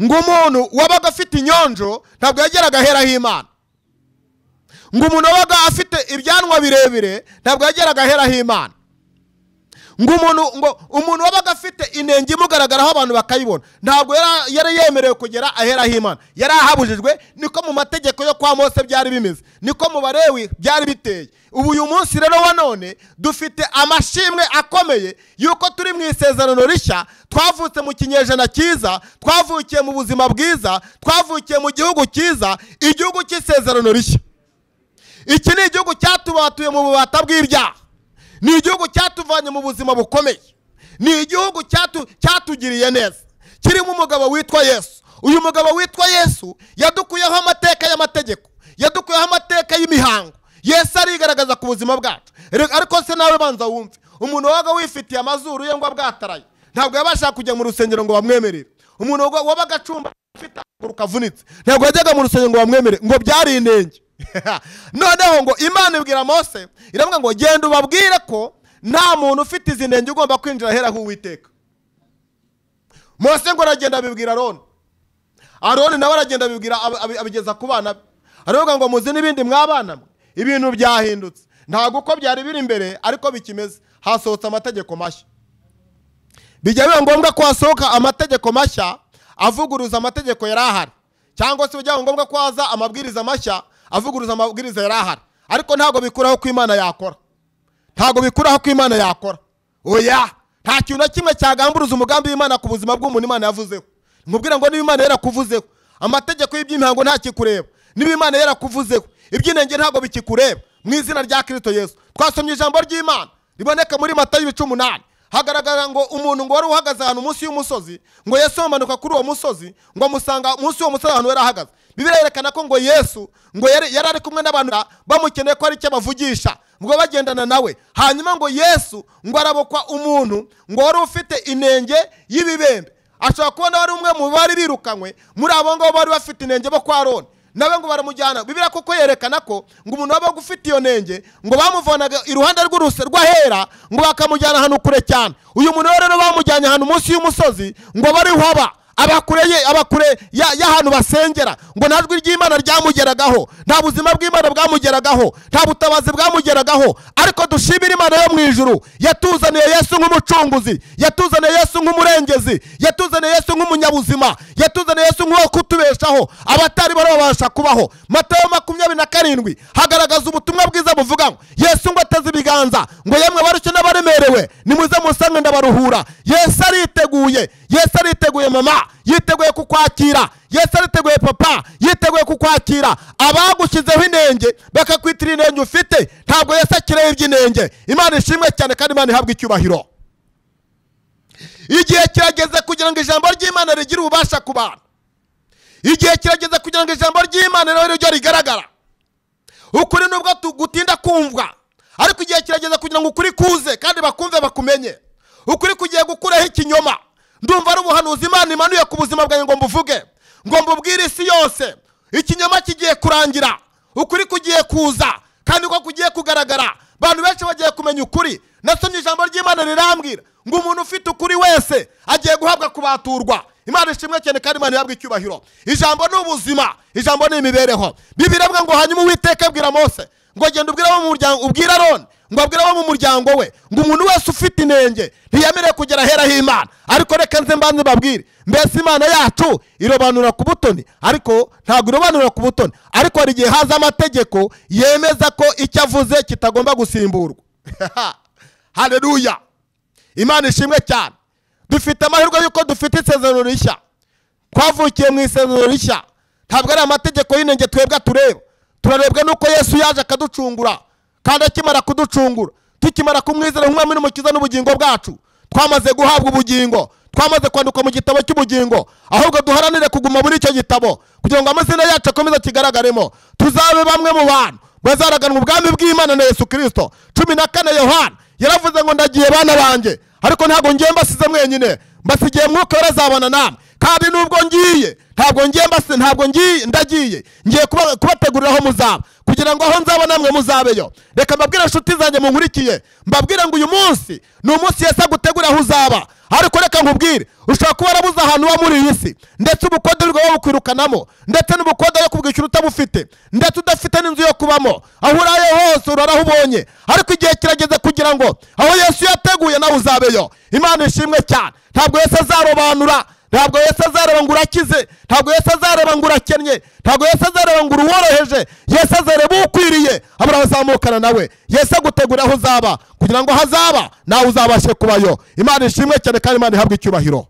[SPEAKER 1] Ngo umuntu wabaga afite inyonjo ntabwo yageraga aheraho Imana. Ngo umuntu wabaga afite ibyanwa birebire ntabwo yageraga aheraho Imana. Ngo umuntu wabaga afite inenge imugaragaraho abantu bakayibona ntabwo yari yemerewe kugera aheraho Imana. Yari ahabujijwe. Niko mu mategeko yo kwa Mose byari bimeze, niko mu Balewi byari biteye. Ubu uyu munsi rero wa none dufite amashimwe akomeye yuko turi mu isezerano rishya, twavutse mu kinyejana cyiza, twavukiye mu buzima bwiza, twavukiye mu gihugu cyiza, igihugu cy'isezerano rishya. Iki ni igihugu cyatubatuye mu bubata bw'ibyaha, ni igihugu cyatuvanye mu buzima bukomeye, ni igihugu cyatugiriye neza, kirimo umugabo witwa Yesu. Uyu mugabo witwa Yesu yadukuyeho amateka y'amategeko, yadukuyeho amateka y'imihango. Yesu arigaragaza ku buzima bwacu. Ariko se nawe banza wumve, umuntu wabaga wifitiye amazuru ye ngo abwataraye ntabwo yabasha kujya mu rusengero ngo bamwemerere. Umuntu wabaga acumba afite akaguru kavunitse ntabwo yajyaga mu rusengero ngo bamwemerere, ngo byari inenge. Noneho ngo Imana ibwira Mose, iravuga ngo genda ubabwire ko nta muntu ufite izi nenge ugomba kwinjira aheraho Uwiteka. Mose ngo aragenda abibwira Aroni. Aroni nawe aragenda abigeza ku bana be. Aravuga ngo muzi n'ibindi mwabana mwe, ibintu byahindutse, ntabwo uko byari biri imbere ariko bikimeze. Hasohotse amategeko mashya. Bijya biba ngombwa ko hasohoka amategeko mashya avuguruza amategeko yari ahari, cyangwa se bijya ngombwa ko haza amabwiriza mashya avuguruza amabwiriza yari ahari. Ariko ntabwo bikuraho ko Imana yakora, ntabwo bikuraho ko Imana yakora. Oya, nta kintu na kimwe cyagamburuza umugambi w'Imana ku buzima bw'umuntu Imana yavuzeho. Nkubwira ngo niba Imana yarakuvuzeho, amategeko y'iby'imihango nta kikureba. Niba Imana yarakuvuzeho, iby'inenge ntabwo bikikureba. Mu izina rya Kristo Yesu twasomye ijambo ry'Imana riboneka muri Matayo 18. Hagaragara ngo umuntu ngo wari uhagaze ahantu munsi y'umusozi, ngo Yesu amanuka kuri uwo musozi, ngo amusanga munsi y'uwo musozi ahantu yari ahagaze. Bibiliya yerekana ko ngo Yesu ngo yari ari kumwe n'abantu bamukeneye ko ari cyo bavugisha, ngo bagendana nawe. Hanyuma ngo Yesu ngo arabokwa umuntu ngo wari ufite inenge y'ibibembe. Ashobora kubona wari umwe mu bari birukanywe muri abo ngabo bari bafite inenge bo kwa Aroni, nawe ngo baramujyana. Bibiliya koko yerekana ko ngo umuntu waba ufite iyo nenge ngo bamuvanaga iruhande rw'ahera ngo bakamujyana ahantu kure cyane. Uyu muntu rero bamujyanye ahantu munsi y'umusozi ngo bari haba abakure y'ahantu basengera, ngo nta jwi ry'Imana ryamugeragaho, nta buzima bw'Imana bwamugeragaho, nta butabazi bwamugeragaho. Ariko dushimira Imana yo mu ijuru yatuzaniye Yesu nk'umucunguzi, yatuzaniye Yesu nk'umurengezi, yatuzaniye Yesu nk'umunyabuzima, yatuzaniye Yesu nk'uwo kutubeshaho abatari barabasha kubaho. Matayo 27 hagaragaza ubutumwa bwiza buvuga ngo Yesu ngo ateze ibiganza ngo yemwe barushye n'abaremerewe nimuze musange ndabaruhura. Yesu ariteguye, Yesu ariteguye mama, yiteguye kukwakira. Yesu ariteguye papa, yiteguye kukwakira. Abagushyizeho inenge bakakwitira inenge ufite, ntabwo Yesu akireba iby'inenge. Imana ishimwe cyane kandi Imana ihabwa icyubahiro. Igihe kirageze kugira ngo ijambo ry'Imana rigire ububasha ku bantu. Igihe kirageze kugira ngo ijambo ry'Imana rero ryo rigaragara. Ukuri nubwo tugutinda kumvwa, ariko igihe kirageze kugira ngo ukuri kuze kandi bakumve bakumenye. Ukuri kugiye gukuraho ikinyoma. Ndumva ari ubuhanuzi Imana imanuye ku buzima bwawe ngo mbuvuge, ngo mbubwire isi yose. Ikinyoma kigiye kurangira, ukuri kugiye kuza kandi ko kugiye kugaragara. Abantu benshi bagiye kumenya ukuri. Nasomye ijambo ry'Imana rirambwira ngo umuntu ufite ukuri wese agiye guhabwa kubaturwa. Imana ishimwe cyane kandi Imana ihabwa icyubahiro. Ijambo ni ubuzima, ijambo ni imibereho. Bibiliya ivuga ngo hanyuma Uwiteka abwira Mose ngo genda ubwire abo mu muryango, ubwira Aroni ngo abwire abo mu muryango we ngo umuntu wese ufite inenge ntiyemerewe kugera aheraho Imana. Ariko reka nze mbanze babwire, mbese Imana yacu irobanura ku butoni? Ariko ntabwo irobanura ku butoni, ariko hari igihe haza amategeko yemeza ko icyo avuze kitagomba gusimburwa. Haleluya, Imana ishimwe cyane. Dufite amahirwe yuko dufite isezerano rishya, twavukiye mu isezerano rishya. Ntabwo ari amategeko y'inenge twebwe tureba, turarebwa nuko Yesu yaje akaducungura. Kandi akimara kuducungura, tukimara kumwizera nk'umwami n'umukiza n'ubugingo bwacu, twamaze guhabwa ubugingo, twamaze kwandikwa mu gitabo cy'ubugingo. Ahubwo duharanire kuguma muri icyo gitabo kugira ngo amazina yacu akomeze kigaragaremo, tuzabe bamwe mu bantu bazaraganwa ubwami bw'Imana na Yesu Kristo. 14 Yohana yaravuze ngo ndagiye bana banjye, ariko ntabwo ngiye mbasize mwenyine, mbasigiye Mwuka Wera azabana namwe. Kandi nubwo ngiye ntabwo ndagiye ngiye kubategurira aho muzaba, kugira ngo aho nzaba namwe muzabeyo. Reka mbabwire inshuti zanjye munkurikiye, mbabwire ngo uyu munsi ni umunsi Yesu agutegurira aho uzaba. Ariko reka nkubwire, ushobora kuba warabuze ahantu uba muri iyi si, ndetse ubukode bwawe bukwirukanamo, ndetse n'ubukode yo kubwishyura utabufite, ndetse udafite n'inzu yo kubamo, aho uraye hose uraraho ubonye. Ariko igihe kirageze kugira ngo aho Yesu yateguye nawe uzabeyo. Imana ishimwe cyane. Ntabwo Yesu azarobanura, ntabwo Yesu azareba ngo urakize, ntabwo Yesu azareba ngo urakennye, ntabwo Yesu azareba ngo uruworoheje. Yesu azareba ukwiriye, abura bazamukana nawe. Yesu agutegurira aho uzaba, kugira ngo hazaba nawe uzabashe kubayo. Imana ishimwe cyane kandi Imana ihabwe icyubahiro.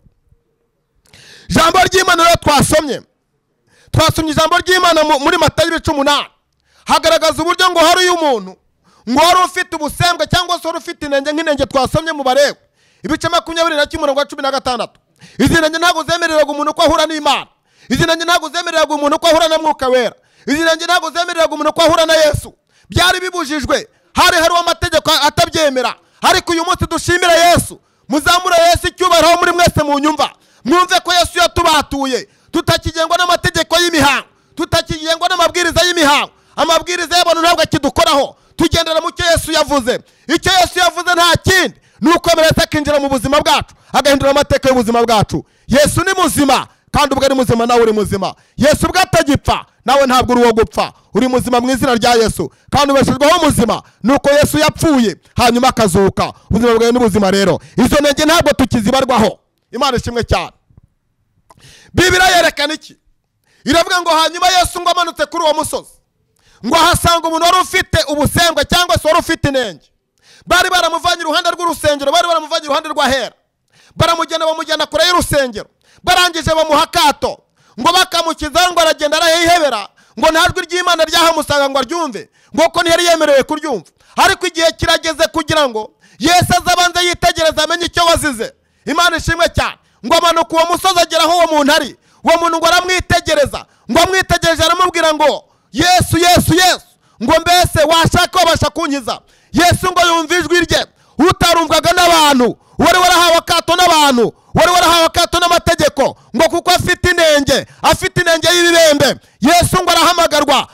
[SPEAKER 1] Ijambo ry'Imana rero twasomye ijambo ry'Imana muri Matayo 18, hagaragaza uburyo ngo hari umuntu ngo wari ufite ubusembwa cyangwa se wari ufite inenge nk'inenge twasomye mu Balewi ibice 21:16. Izi nenge ntabwo zemereraga umuntu ko ahura n'Imana. Izi nenge ntabwo zemereraga umuntu ko ahura na Mwuka Wera. Izi nenge ntabwo zemereraga umuntu ko ahura na Yesu. Byari bibujijwe, hariho amategeko atabyemera. Ariko uyu munsi dushimira Yesu, muzamura Yesu icyubahiro muri mwese mu nyumva. Mwumve ko Yesu yatubatuye, tutakigengwa n'amategeko y'imihango, tutakigengwa n'amabwiriza y'imihango. Amabwiriza y'abantu ntabwo akidukoraho, tugendera mu cyo Yesu yavuze. Icyo Yesu yavuze nta kindi ni ukwemera akinjira mu buzima bwacu, agahindura amateka y'ubuzima bwacu. Yesu ni muzima, kandi ubwo ari muzima nawe uri muzima. Yesu ubwo atagipfa, nawe ntabwo uri uwo gupfa, uri muzima mu izina rya Yesu. Kandi ubeshejweho muzima nuko Yesu yapfuye hanyuma akazuka. Ubuzima bwawe n'ubuzima rero, izo ntege ntabwo tukizibarwaho. Imana ishimwe cyane. Bibiliya yerekana iki? Iravuga ngo hanyuma Yesu ngo amanutse kuri uwo musozi, ngo ahasanga umuntu wari ufite ubusembwa cyangwa se wari ufite inenge. Bari baramuvanye iruhande rw'urusengero, bari baramuvanye iruhande rw'ahera, bamujyana kure y'urusengero. Barangije bamuha akato ngo bakamukiza, ngo aragenda arahihebera, ngo nta jwi ry'Imana ryahamusanga ngo aryumve, ngo ko ntiyari yemerewe kuryumva. Ariko igihe kirageze kugira ngo Yesu azabanze yitegereza amenye icyo wazize. Imana ishimwe cyane. Ngo amanuka uwo musozi agera aho uwo muntu ari. Uwo muntu ngo aramwitegereza, ngo amwitegereje aramubwira ngo Yesu, Yesu, Yesu, ngo mbese washaka wabasha kunkiza? Yesu ngo yumva ijwi rye utarumvaga n'abantu, wari warahawe akato n'abantu, wari warahawe akato n'amategeko, ngo kuko afite inenge y'ibibembe. Yesu ngo ahamagarwa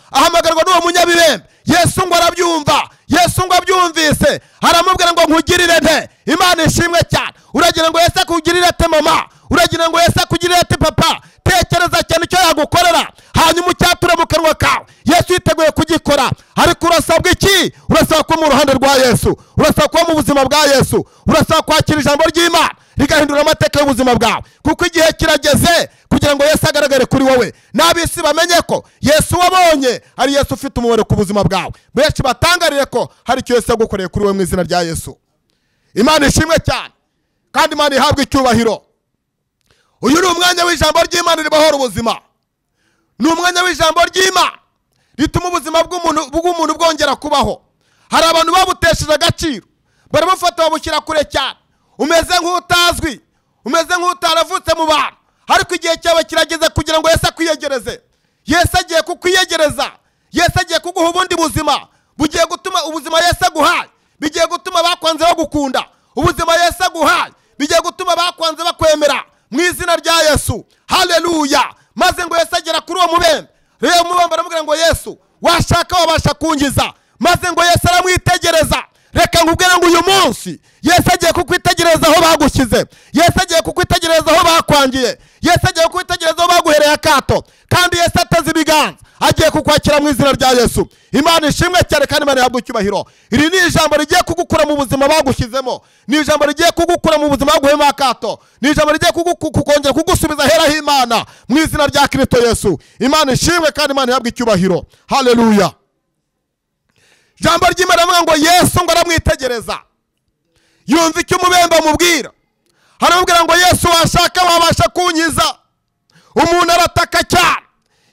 [SPEAKER 1] n'uwo munyabibembe. Yesu ngo arabyumva, Yesu ngo abyumvise, aramubwira ngo nkugirire nte? Imana ishimwe cyane. Uragira ngo Yesu akugirire ate mama? Uragira ngo Yesu akugirire ate papa? Tekereza cyane icyo yagukorera, hanyuma ucyature mu kanwa kawe. Yesu yiteguye kugikora. Ariko urasabwa iki? Urasaba kuba mu ruhande rwa Yesu, urasaba kuba mu buzima bwa Yesu, urasaba kwakira ijambo ry'Imana rigahindura amateka y'ubuzima bwawe. Kuko igihe kirageze kugira ngo Yesu agaragare kuri wowe, n'abisi bamenye ko Yesu wabonye ari Yesu ufite umubare ku buzima bwawe. Benshi batangarire ko hari icyo Yesu yagukoreye kuri wowe mu izina rya Yesu. Imana ishimwe cyane kandi Imana ihabwe icyubahiro. Uyu ni umwanya w'ijambo ry'Imana ribahora ubuzima. Ni umwanya w'ijambo ry'Imana rituma ubuzima bw'umuntu bwongera kubaho. Hari abantu babutesheje agaciro, baramufata babushyira kure cyane, umeze nk'utazwi, umeze nk'utaravutse mu bantu. Ariko igihe cyawe kirageze kugira ngo Yesu akwiyegereze. Yesu agiye kukwiyegereza, Yesu agiye kuguha ubundi buzima bugiye gutuma ubuzima Yesu aguhaye bigiye gutuma bakwanze bagukunda. Ubuzima Yesu aguhaye bigiye gutuma bakwanze bakwemera mu izina rya Yesu. Haleluya. Maze ngo Yesu agera kuri uwo mubembe. Rero umubembe aramubwira ngo Yesu, washaka wabasha kunkiza? Maze ngo Yesu aramwitegereza. Reka nkubwire ngo uyu munsi Yesu agiye kukwitegereza aho bagushyize. Yesu agiye kukwitegereza aho bakwangiye. Yesu agiye kukwitegereza aho baguhereye akato. Kandi Yesu ateze ibiganza agiye kukwakira mu izina rya Yesu. Imana ishimwe cyane kandi Imana ihabwe icyubahiro. Iri ni ijambo rigiye kugukura mu buzima bagushyizemo. Ni ijambo rigiye kugukura mu buzima baguhema akato. Ni ijambo rigiye kukongera kugusubiza hera h'Imana mu izina rya Kristo Yesu. Imana ishimwe kandi Imana ihabwe icyubahiro. Haleluya. Jambo ry'Imana rivuga ngo Yesu ngo aramwitegereza, yumva icyo umubembe amubwira. Aramubwira ngo Yesu, washaka wabasha kunkiza? Umuntu arataka cyane,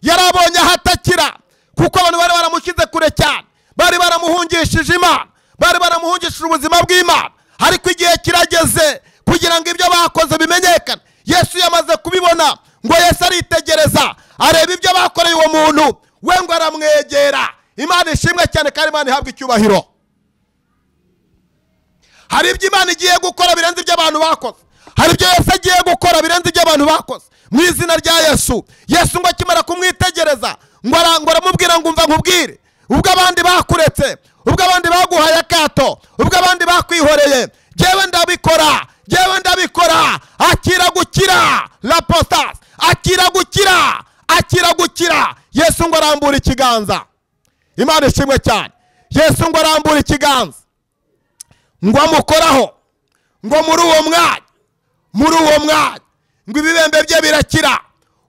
[SPEAKER 1] yarabonye ahatakira, kuko abantu bari baramushyize kure cyane, bari baramuhungishije Imana, bari baramuhungishije ubuzima bw'Imana. Ariko igihe kirageze kugira ngo ibyo bakoze bimenyekane. Yesu yamaze kubibona, ngo Yesu aritegereza, areba ibyo bakoreye uwo muntu, we ngo aramwegera. Imana ishimwe cyane kandi Imana ihabwe icyubahiro. hari ibyo Imana igiye gukora birenze ibyo abantu bakoze, hari ibyo Yesu agiye gukora birenze ibyo abantu bakoze mu izina rya Yesu. Yesu ngo akimara kumwitegereza ngo aramubwira ngo umva nkubwire, ubwo abandi bakuretse, ubwo abandi baguhaye akato, ubwo abandi bakwihoreye, jyewe ndabikora, jyewe ndabikora. Akira gukira, l'apostas, akira gukira, akira gukira. Yesu ngo arambura ikiganza. Imana ishimwe cyane. Yesu ngo arambura ikiganza ngo amukoraho, ngo muri uwo mwanya ngo ibibembe bye birakira.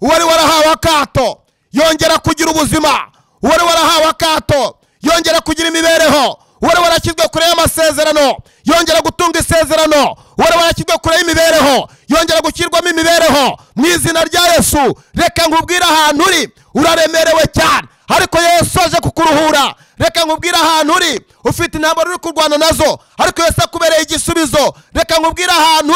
[SPEAKER 1] Uwari warahawe akato yongera kugira ubuzima, uwari warahawe akato yongera kugira imibereho, uwari warashyizwe kure y'amasezerano yongera gutunga isezerano, uwari warashyizwe kure y'imibereho yongera gushyirwamo imibereho mu izina rya Yesu. Reka nkubwire ahantu uri uraremerewe cyane, ariko Yesu aje kukuruhura. Reka nkubwire ahantu ufite intambara uri kurwana nazo, ariko Yesu akubereye igisubizo. Reka nkubwire ahantu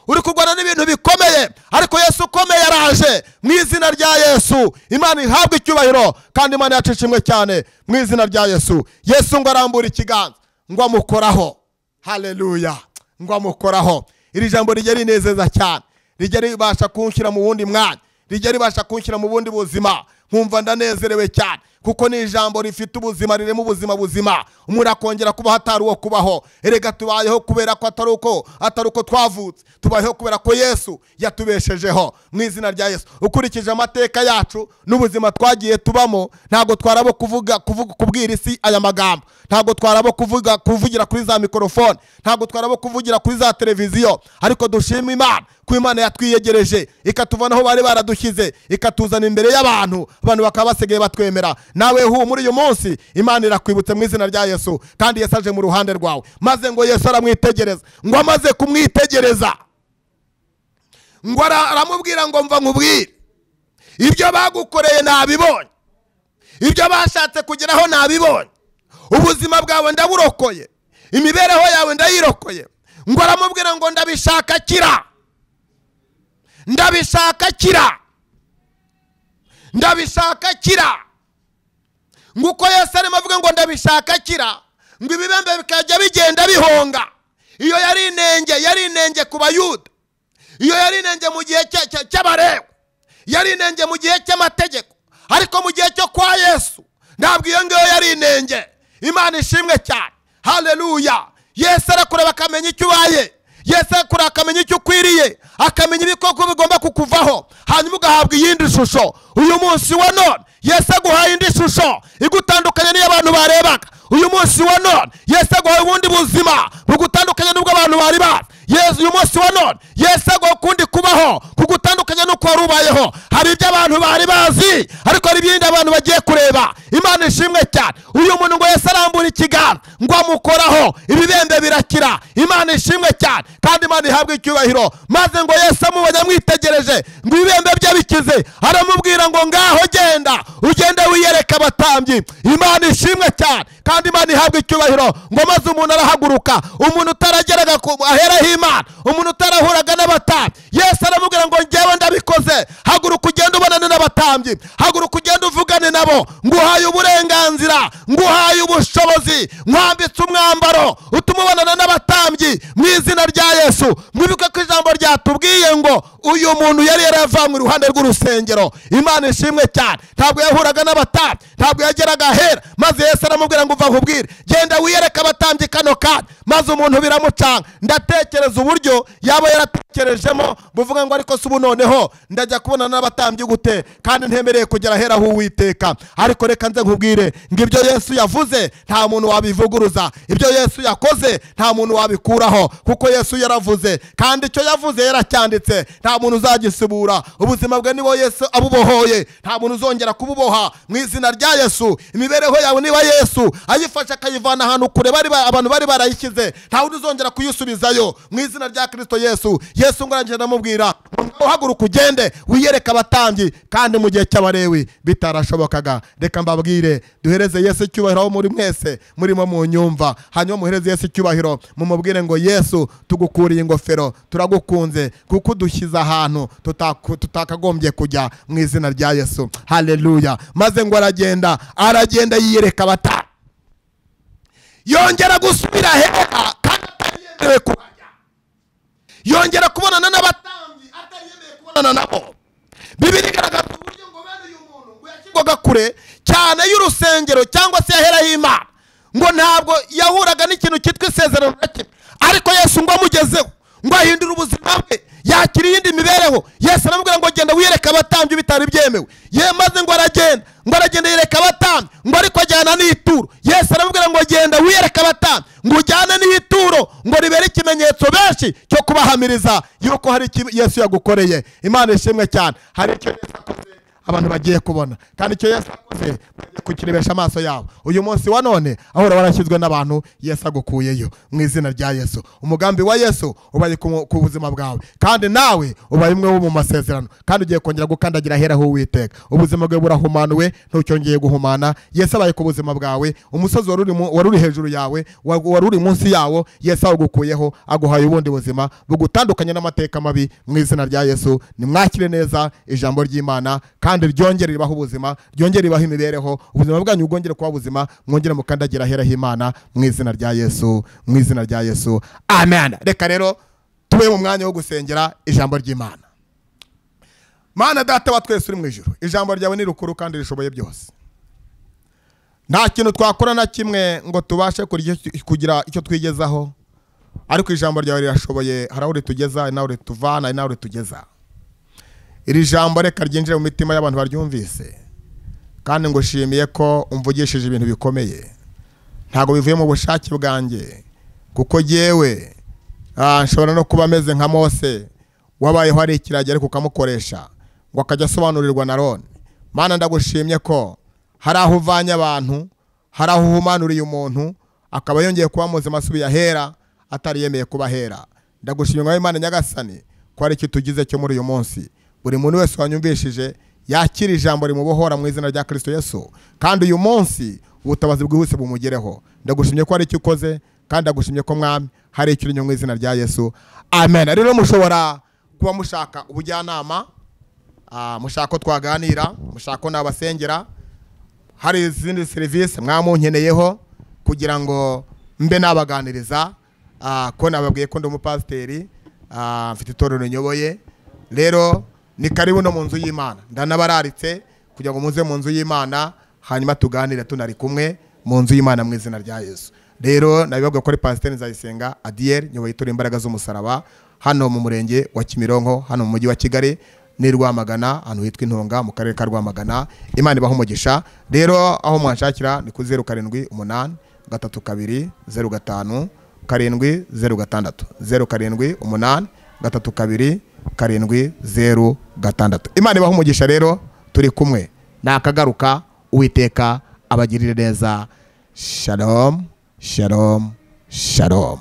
[SPEAKER 1] uri kurwana n'ibintu bikomeye, ariko Yesu ukomeye araje mu izina rya Yesu. Imana ihabwe icyubahiro kandi Imana yacu ishimwe cyane mu izina rya Yesu. Yesu ngo arambura ikiganza ngo amukoraho. Haleluya, ngo amukoraho. Iri jambo rijya rinezeza cyane, rijya ribasha kunshyira mu wundi mwanya, rijya ribasha kunshyira mu bundi buzima, nkumva ndanezerewe cyane, kuko ni ijambo rifite ubuzima, ririmo ubuzima buzima. Umuntu akongera kubaho atari uwo kubaho. Erega tubayeho kubera ko atari uko twavutse, tubayeho kubera ko Yesu yatubeshejeho mu izina rya Yesu. Ukurikije amateka yacu n'ubuzima twagiye tubamo, ntabwo twarabo kubwira isi aya magambo, ntabwo twarabo kuvugira kuri za mikrofone, ntabwo twarabo kuvugira kuri za televiziyo, ariko dushima Imana ko Imana yatwiyegereje ikatuvana aho bari baradushyize ikatuzana imbere y'abantu, abantu bakaba basigaye batwemera. Nawe muri uyu munsi Imana irakwibutse mu izina rya Yesu, kandi Yesu aje mu ruhande rwawe. Maze ngo Yesu aramwitegereza, ngo amaze kumwitegereza ngo aramubwira ngo mva nkubwire, ibyo bagukoreye nabibonye, ibyo bashatse kugeraho nabibonye, ubuzima bwawe ndaburokoye, imibereho yawe ndayirokoye. Ngo aramubwira ngo ndabishaka kira, ndabishaka kira, ndabishaka kira. Nguko Yesu arimo avuga ngo ndabishaka kira, ngo ibibembe bikajya bigenda bihonga. Iyo yari inenge ku Bayuda, iyo yari inenge mu gihe cy'Abalewi, yari inenge mu gihe cy'amategeko, ariko mu gihe cyo kwa Yesu ntabwo iyo ngiyo yari inenge. Imana ishimwe cyane. Haleluya. Yesu arakureba akamenya icyo ubaye, Yesu arakureba akamenya icyo ukwiriye, akamenya ibikoko bigomba kukuvaho, hanyuma ugahabwa iyindi shusho. Uyu munsi wa none Yesu aguhaye indi shusho igutandukanye n'iyo abantu barebaga. Uyu munsi wa none Yesu aguhaye ubundi buzima bugutandukanye n'ubwo abantu bari bazi. Uyu munsi wa none Yesu aguhaye ukundi kubaho kugutandukanye n'uko wari ubayeho. Hari ibyo abantu bari bazi, ariko hari ibindi abantu bagiye kureba. Imana ishimwe cyane. Uyu muntu ngo Yesu arambura ikiganza ngo amukoraho, ibibembe birakira. Imana ishimwe cyane kandi Imana ihabwe icyubahiro. Maze ngo Yesu amubonye amwitegereje ngo ibibembe bye bikize, aramubwira ngo ngaho genda, ugende wiyereka abatambyi. Imana ishimwe cyane kandi Imana ihabwe icyubahiro. Ngo maze umuntu arahaguruka, umuntu utarageraga aheraho Imana, umuntu utarahuraga n'abatambyi. Yesu aramubwira ngo njyewe ndabikoze, haguruka ugende ubonane n'abatambyi, haguruka ugende uvugane nabo. Nguhaye uburenganzira, nguhaye ubushobozi, nkwambitse umwambaro utuma ubonana n'abatambyi mu izina rya Yesu. Mwibuke ko ijambo ryatubwiye ngo uyu muntu yari yaravanywe iruhande rw'urusengero. Imana ishimwe cyane. Ntabwo yahuraga n'abatambyi, ntabwo yageraga ahera. Maze Yesu aramubwira ngo uva nkubwire, genda wiyereka abatambyi kano kanya. Maze umuntu biramucanga. Ndatekereza uburyo yaba yaratekerejemo buvuga ngo ariko se ubu noneho ndajya kubonana n'abatambyi gute kandi ntemereye kugera ahera aho Uwiteka. Ariko reka nze nkubwire ngo ibyo Yesu yavuze nta muntu wabivuguruza, ibyo Yesu yakoze nta muntu wabikuraho, kuko Yesu yaravuze kandi icyo yavuze yaracyanditse, nta muntu uzagisubura. Ubuzima bwe nibo Yesu abubohoye, nta muntu uzongera kububoha mu izina rya Yesu. Imibereho yawe niba Yesu ayifasha akayivana ahantu kure abantu bari barayishyize, nta wundi uzongera kuyisubizayo mu izina rya Kristo Yesu. Yesu ngo arangije ndamubwira uhaguruka ugende wiyereka abatambyi, kandi mu gihe cy'Abalewi bitarashobokaga. Reka mbabwire, duhereze Yesu icyubahiro aho muri mwese murimo mu nyumva, hanyuma muhereze Yesu icyubahiro, mumubwire ngo Yesu tugukuriye ingofero, turagukunze kuko udushyize ahantu tutakagombye kujya mu izina rya Yesu. Haleluya. Maze ngo aragenda yiyereka abatambyi, yongera gusubira hera kandi yemewe kuhajya, yongera kubonana n'abatambyi atari yemeye kubonana nabo. Bibiri igaragaza uburyo ngo bene uyu muntu ngo yashyirwaga kure cyane y'urusengero cyangwa se yaheraho Imana, ngo ntabwo yahuraga n'ikintu cyitwa isezerano na kimwe, ariko Yesu ngo amugezeho ngo ahindure ubuzima bwe, yakira iyindi mibereho. Yesu aramubwira ngo genda wiyereke abatambyi bitari byemewe, maze ngo aragenda yereka abatambyi, ngo ariko ajyana n'ituro. Yesu aramubwira ngo genda wiyereke abatambyi, ngo ujyane n'ituro, ngo ribere ikimenyetso benshi cyo kubahamiriza yuko hari icyo Yesu yagukoreye. Imana ishimwe cyane. Hari icyo Yesu akoze abantu bagiye kubona, kandi icyo Yesu akoze kukirebesha amaso yabo. Uyu munsi wa none ahora warashyizwe n'abantu, Yesu agukuyeyo mu izina rya Yesu. Umugambi wa Yesu ubaye ku buzima bwawe, kandi nawe ubaye umwe wo mu masezerano, kandi ugiye kongera gukandagira aheraho Uwiteka. Ubuzima bwawe burahumanuwe, ntucyongeye guhumana. Yesu abaye ku buzima bwawe. Umusozi wari uri hejuru yawe, wari uri munsi yawo, Yesu awugukuyeho, aguhaye ubundi buzima bugutandukanye n'amateka mabi mu izina rya Yesu. Nimwakire neza ijambo ry'Imana, kandi ryongere ribaho ubuzima, ryongere ribaho imibereho, ubuzima bwanyu bwongere kuba buzima, mwongere mukandagira aheraho Imana mu izina rya Yesu, mu izina rya Yesu. Amen. Reka rero tube mu mwanya wo gusengera ijambo ry'Imana. Mana Data wa twese uri mu ijuru, ijambo ryawe ni rukuru kandi rishoboye byose. Nta kintu twakora na kimwe ngo tubashe kugira icyo twigezaho, ariko ijambo ryawe rirashoboye. Hari aho ritugeza, nawe rituvana, nawe ritugeza. Iri jambo reka ryinjire mu mitima y'abantu baryumvise, kandi ngo shimiye ko umvugishije ibintu bikomeye. Ntago bivuye mu bushake bwanjye, kuko yewe nshobora no kuba ameze nka Mose wabayeho ari ikiragi ariko ukamukoresha ngo akajya asobanurirwa na Aroni. Mana ndagushimye ko hari aho uvanye abantu, hari aho uhumanuriye umuntu akaba yongeye kuba muzima asubiye ahera atari yemeye kuba ahera. Ndagushimye ngo Imana nyagasani ko ari icyo tugize cyo muri uyu munsi. Buri muntu wese wanyumvishije yakira ijambo rimubohora mu izina rya Kristo Yesu, kandi uyu munsi ubutabazi bwihuse bumugereho. Ndagushimye ko ari icyo ukoze, kandi ndagushimye ko Mwami hari icyo uri mu izina rya Yesu. Amen. Rero mushobora kuba mushaka ubujyanama, mushaka ko twaganira, mushaka ko nabasengera, hari izindi serivisi mwamunkeneyeho kugira ngo mbe nabaganiriza, ko nababwiye ko ndi umupasiteri, mfite itorero nyoboye. Rero ni karibu no mu nzu y'Imana, ndanabararitse kugira ngo muze mu nzu y'Imana, hanyuma tuganire tunari kumwe mu nzu y'Imana mu izina rya Yesu. Rero nabibabwiye ko ari Pasiteri Nzayisenga Adiel, nyoboye itorero Imbaraga z'Umusaraba hano mu murenge wa Kimironko, hano mu mujyi wa Kigali, ni Rwamagana, ahantu hitwa Intonga mu karere ka Rwamagana. Imana ibaho umugisha. Rero aho mwanshakira ni ku 078 32 05 706 078 32 706. Imana ibaho umugisha. Rero turi kumwe, nakagaruka. Uwiteka abagirire neza. Shalom, shalom, shalom.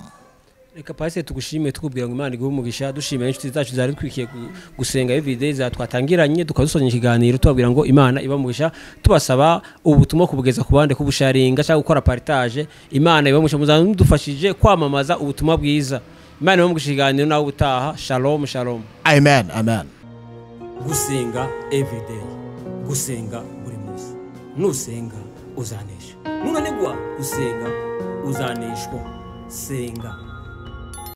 [SPEAKER 2] Reka Pasiteri tugushimire, tukubwira ngo Imana iguhe umugisha. Dushimira inshuti zacu zari twikiye gusenga everyday, twatangiranye tukadusonye ikiganiro tubabwira ngo Imana iba umugisha, tubasaba ubutumwa kubugeza ku bande, kubusharinga cyangwa gukora partage. Imana iba umugisha, muzadufashije kwamamaza ubutumwa bwiza. Imana iba umugisha. Ikiganiro nawe utaha. Shalom, shalom.
[SPEAKER 1] Amen, amen.
[SPEAKER 2] Gusenga everyday, gusenga buri munsi. Nusenga uzanesha, nunanigwa gusenga uzaneshwa. Senga.